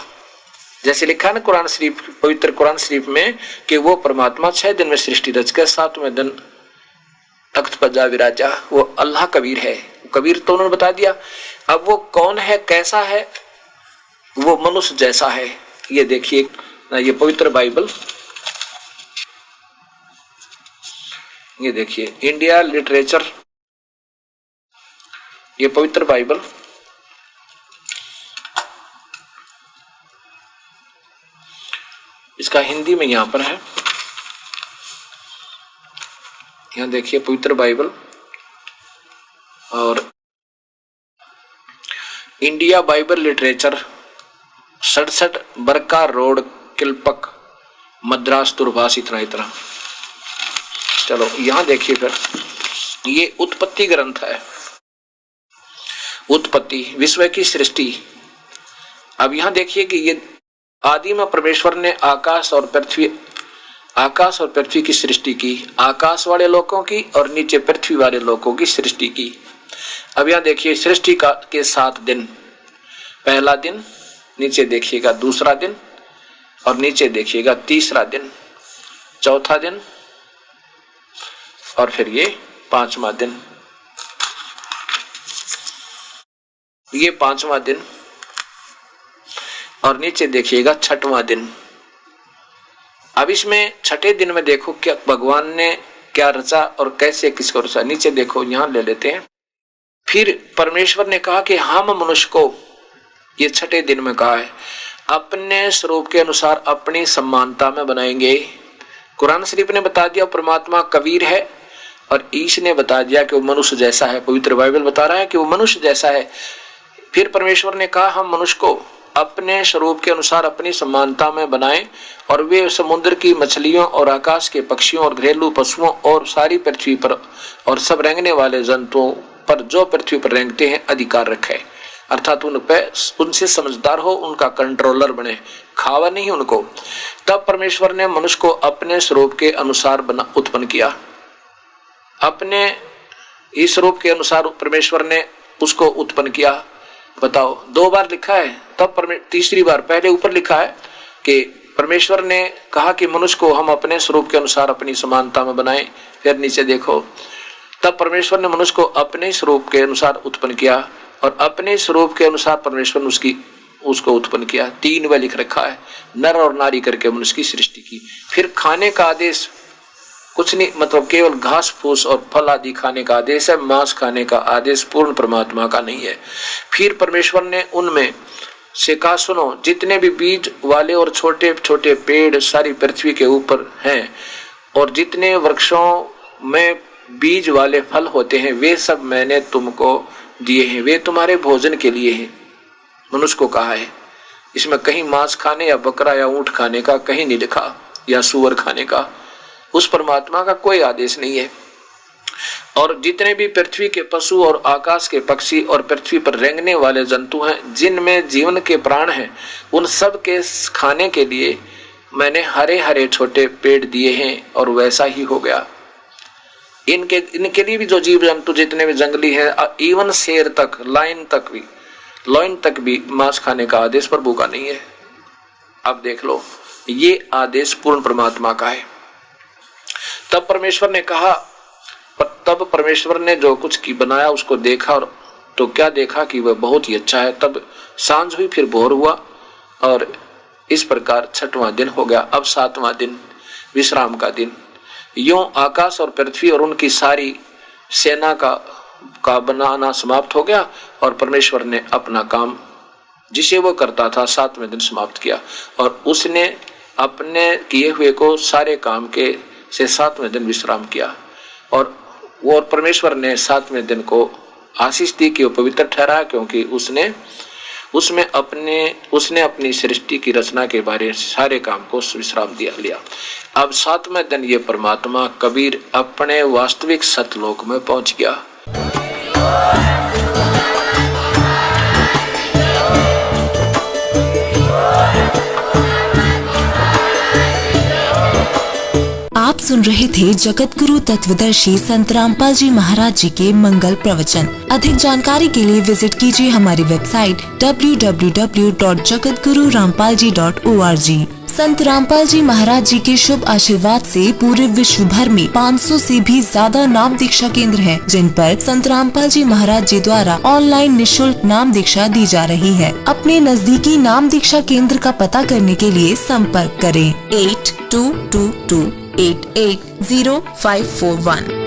जैसे लिखा है ना कुरान शरीफ, पवित्र कुरान शरीफ में कि वो परमात्मा 6 दिन में सृष्टि रचकर 7वें दिन तख्त पर जा विराजा, वो अल्लाह कबीर है। कबीर तो उन्होंने बता दिया। अब वो कौन है, कैसा है, वो मनुष्य जैसा है। ये देखिए ये पवित्र बाइबल, ये देखिए इंडिया लिटरेचर, ये पवित्र बाइबल इसका हिंदी में यहां पर है। यहां देखिए पवित्र बाइबल और इंडिया बाइबल लिटरेचर 67 बरका रोड, किलपक, मद्रास, दूरभाष, इतना। चलो यहां देखिए फिर ये उत्पत्ति ग्रंथ है, उत्पत्ति विश्व की सृष्टि। अब यहां देखिए कि ये आदि में परमेश्वर ने आकाश और पृथ्वी की सृष्टि की, आकाश वाले लोगों की और नीचे पृथ्वी वाले लोगों की सृष्टि की। अब यहां देखिए सृष्टि के 7 दिन, पहला दिन, नीचे देखिएगा दूसरा दिन, और नीचे देखिएगा तीसरा दिन, चौथा दिन, और फिर ये 5वां दिन, ये 5वां दिन, और नीचे देखिएगा 6वां दिन। अब इसमें 6ठे दिन में देखो क्या भगवान ने क्या रचा और कैसे किसको रचा। नीचे देखो, यहां ले लेते हैं। फिर परमेश्वर ने कहा कि हम मनुष्य को, ये 6ठे दिन में कहा है, अपने स्वरूप के अनुसार अपनी समानता में बनाएंगे। कुरान शरीफ ने बता दिया परमात्मा कबीर है, और ईश ने बता दिया कि वो मनुष्य जैसा है। पवित्र बाइबल बता रहा है कि वो मनुष्य जैसा है। फिर परमेश्वर ने कहा हम मनुष्य को अपने स्वरूप के अनुसार अपनी समानता में बनाएं, और वे समुद्र की मछलियों और आकाश के पक्षियों और घरेलू पशुओं और सारी पृथ्वी पर और सब रेंगने वाले जंतुओं पर जो पृथ्वी पर रेंगते हैं अधिकार रखे। अर्थात उन पे उनसे समझदार हो, उनका कंट्रोलर बने, खावा नहीं उनको। तब परमेश्वर ने मनुष्य को अपने स्वरूप के अनुसार उत्पन्न किया। अपने इस स्वरूप के अनुसार परमेश्वर ने उसको उत्पन्न किया। बताओ, 2 बार लिखा है, तब तीसरी बार, पहले ऊपर लिखा है कि परमेश्वर ने कहा कि मनुष्य को हम अपने स्वरूप के अनुसार अपनी समानता में बनाएं। फिर नीचे देखो, तब परमेश्वर ने मनुष्य को अपने स्वरूप के अनुसार उत्पन्न किया और अपने स्वरूप के अनुसार परमेश्वर ने उसको उत्पन्न किया। 3 बार लिख रखा है, नर और नारी करके मनुष्य की सृष्टि की। फिर खाने का आदेश कुछ नहीं, मतलब केवल घास फूस और फल आदि खाने का आदेश है, मांस खाने का आदेश पूर्ण परमात्मा का नहीं है। फिर परमेश्वर ने उनमें से कहा, सुनो, जितने भी बीज वाले और छोटे छोटे पेड़ सारी पृथ्वी के ऊपर हैं और जितने वृक्षों में बीज वाले फल होते हैं वे सब मैंने तुमको दिए हैं, वे तुम्हारे भोजन के लिए हैं। मनुष्य को कहा है, इसमें कहीं मांस खाने या बकरा या ऊंट खाने का कहीं नहीं लिखा, या सुअर खाने का। उस परमात्मा का कोई आदेश नहीं है। और जितने भी पृथ्वी के पशु और आकाश के पक्षी और पृथ्वी पर रेंगने वाले जंतु हैं जिनमें जीवन के प्राण हैं, उन सब के खाने के लिए मैंने हरे हरे छोटे पेड़ दिए हैं। और वैसा ही हो गया। इनके लिए भी जो जीव जंतु जितने भी जंगली हैं, इवन शेर तक, लाइन तक भी मांस खाने का आदेश प्रभु का नहीं है। अब देख लो, ये आदेश पूर्ण परमात्मा का है। तब परमेश्वर ने जो कुछ की बनाया उसको देखा, और तो क्या देखा कि वह बहुत ही अच्छा है। तब सांझ हुई, फिर भोर हुआ, और इस प्रकार 6वां दिन हो गया। अब 7वां दिन, विश्राम का दिन। यूं आकाश और पृथ्वी और उनकी सारी सेना का बनाना समाप्त हो गया, और परमेश्वर ने अपना काम जिसे वो करता था 7वें दिन समाप्त किया। और उसने अपने किए हुए को सारे काम के से 7वें दिन विश्राम किया। और परमेश्वर ने 7वें दिन को आशीष दी कि वो पवित्र ठहरा, क्योंकि उसने अपनी सृष्टि की रचना के बारे सारे काम को विश्राम लिया। अब 7वें दिन ये परमात्मा कबीर अपने वास्तविक सतलोक में पहुंच गया। आप सुन रहे थे जगत गुरु तत्वदर्शी संत रामपाल जी महाराज जी के मंगल प्रवचन। अधिक जानकारी के लिए विजिट कीजिए हमारी वेबसाइट www.jagatgururampalji.org। संत रामपाल जी महाराज जी के शुभ आशीर्वाद से पूरे विश्व भर में 500 से भी ज्यादा नाम दीक्षा केंद्र हैं, जिन पर संत रामपाल जी महाराज जी द्वारा ऑनलाइन निःशुल्क नाम दीक्षा दी जा रही है। अपने नजदीकी नाम दीक्षा केंद्र का पता करने के लिए संपर्क करें 8222880541।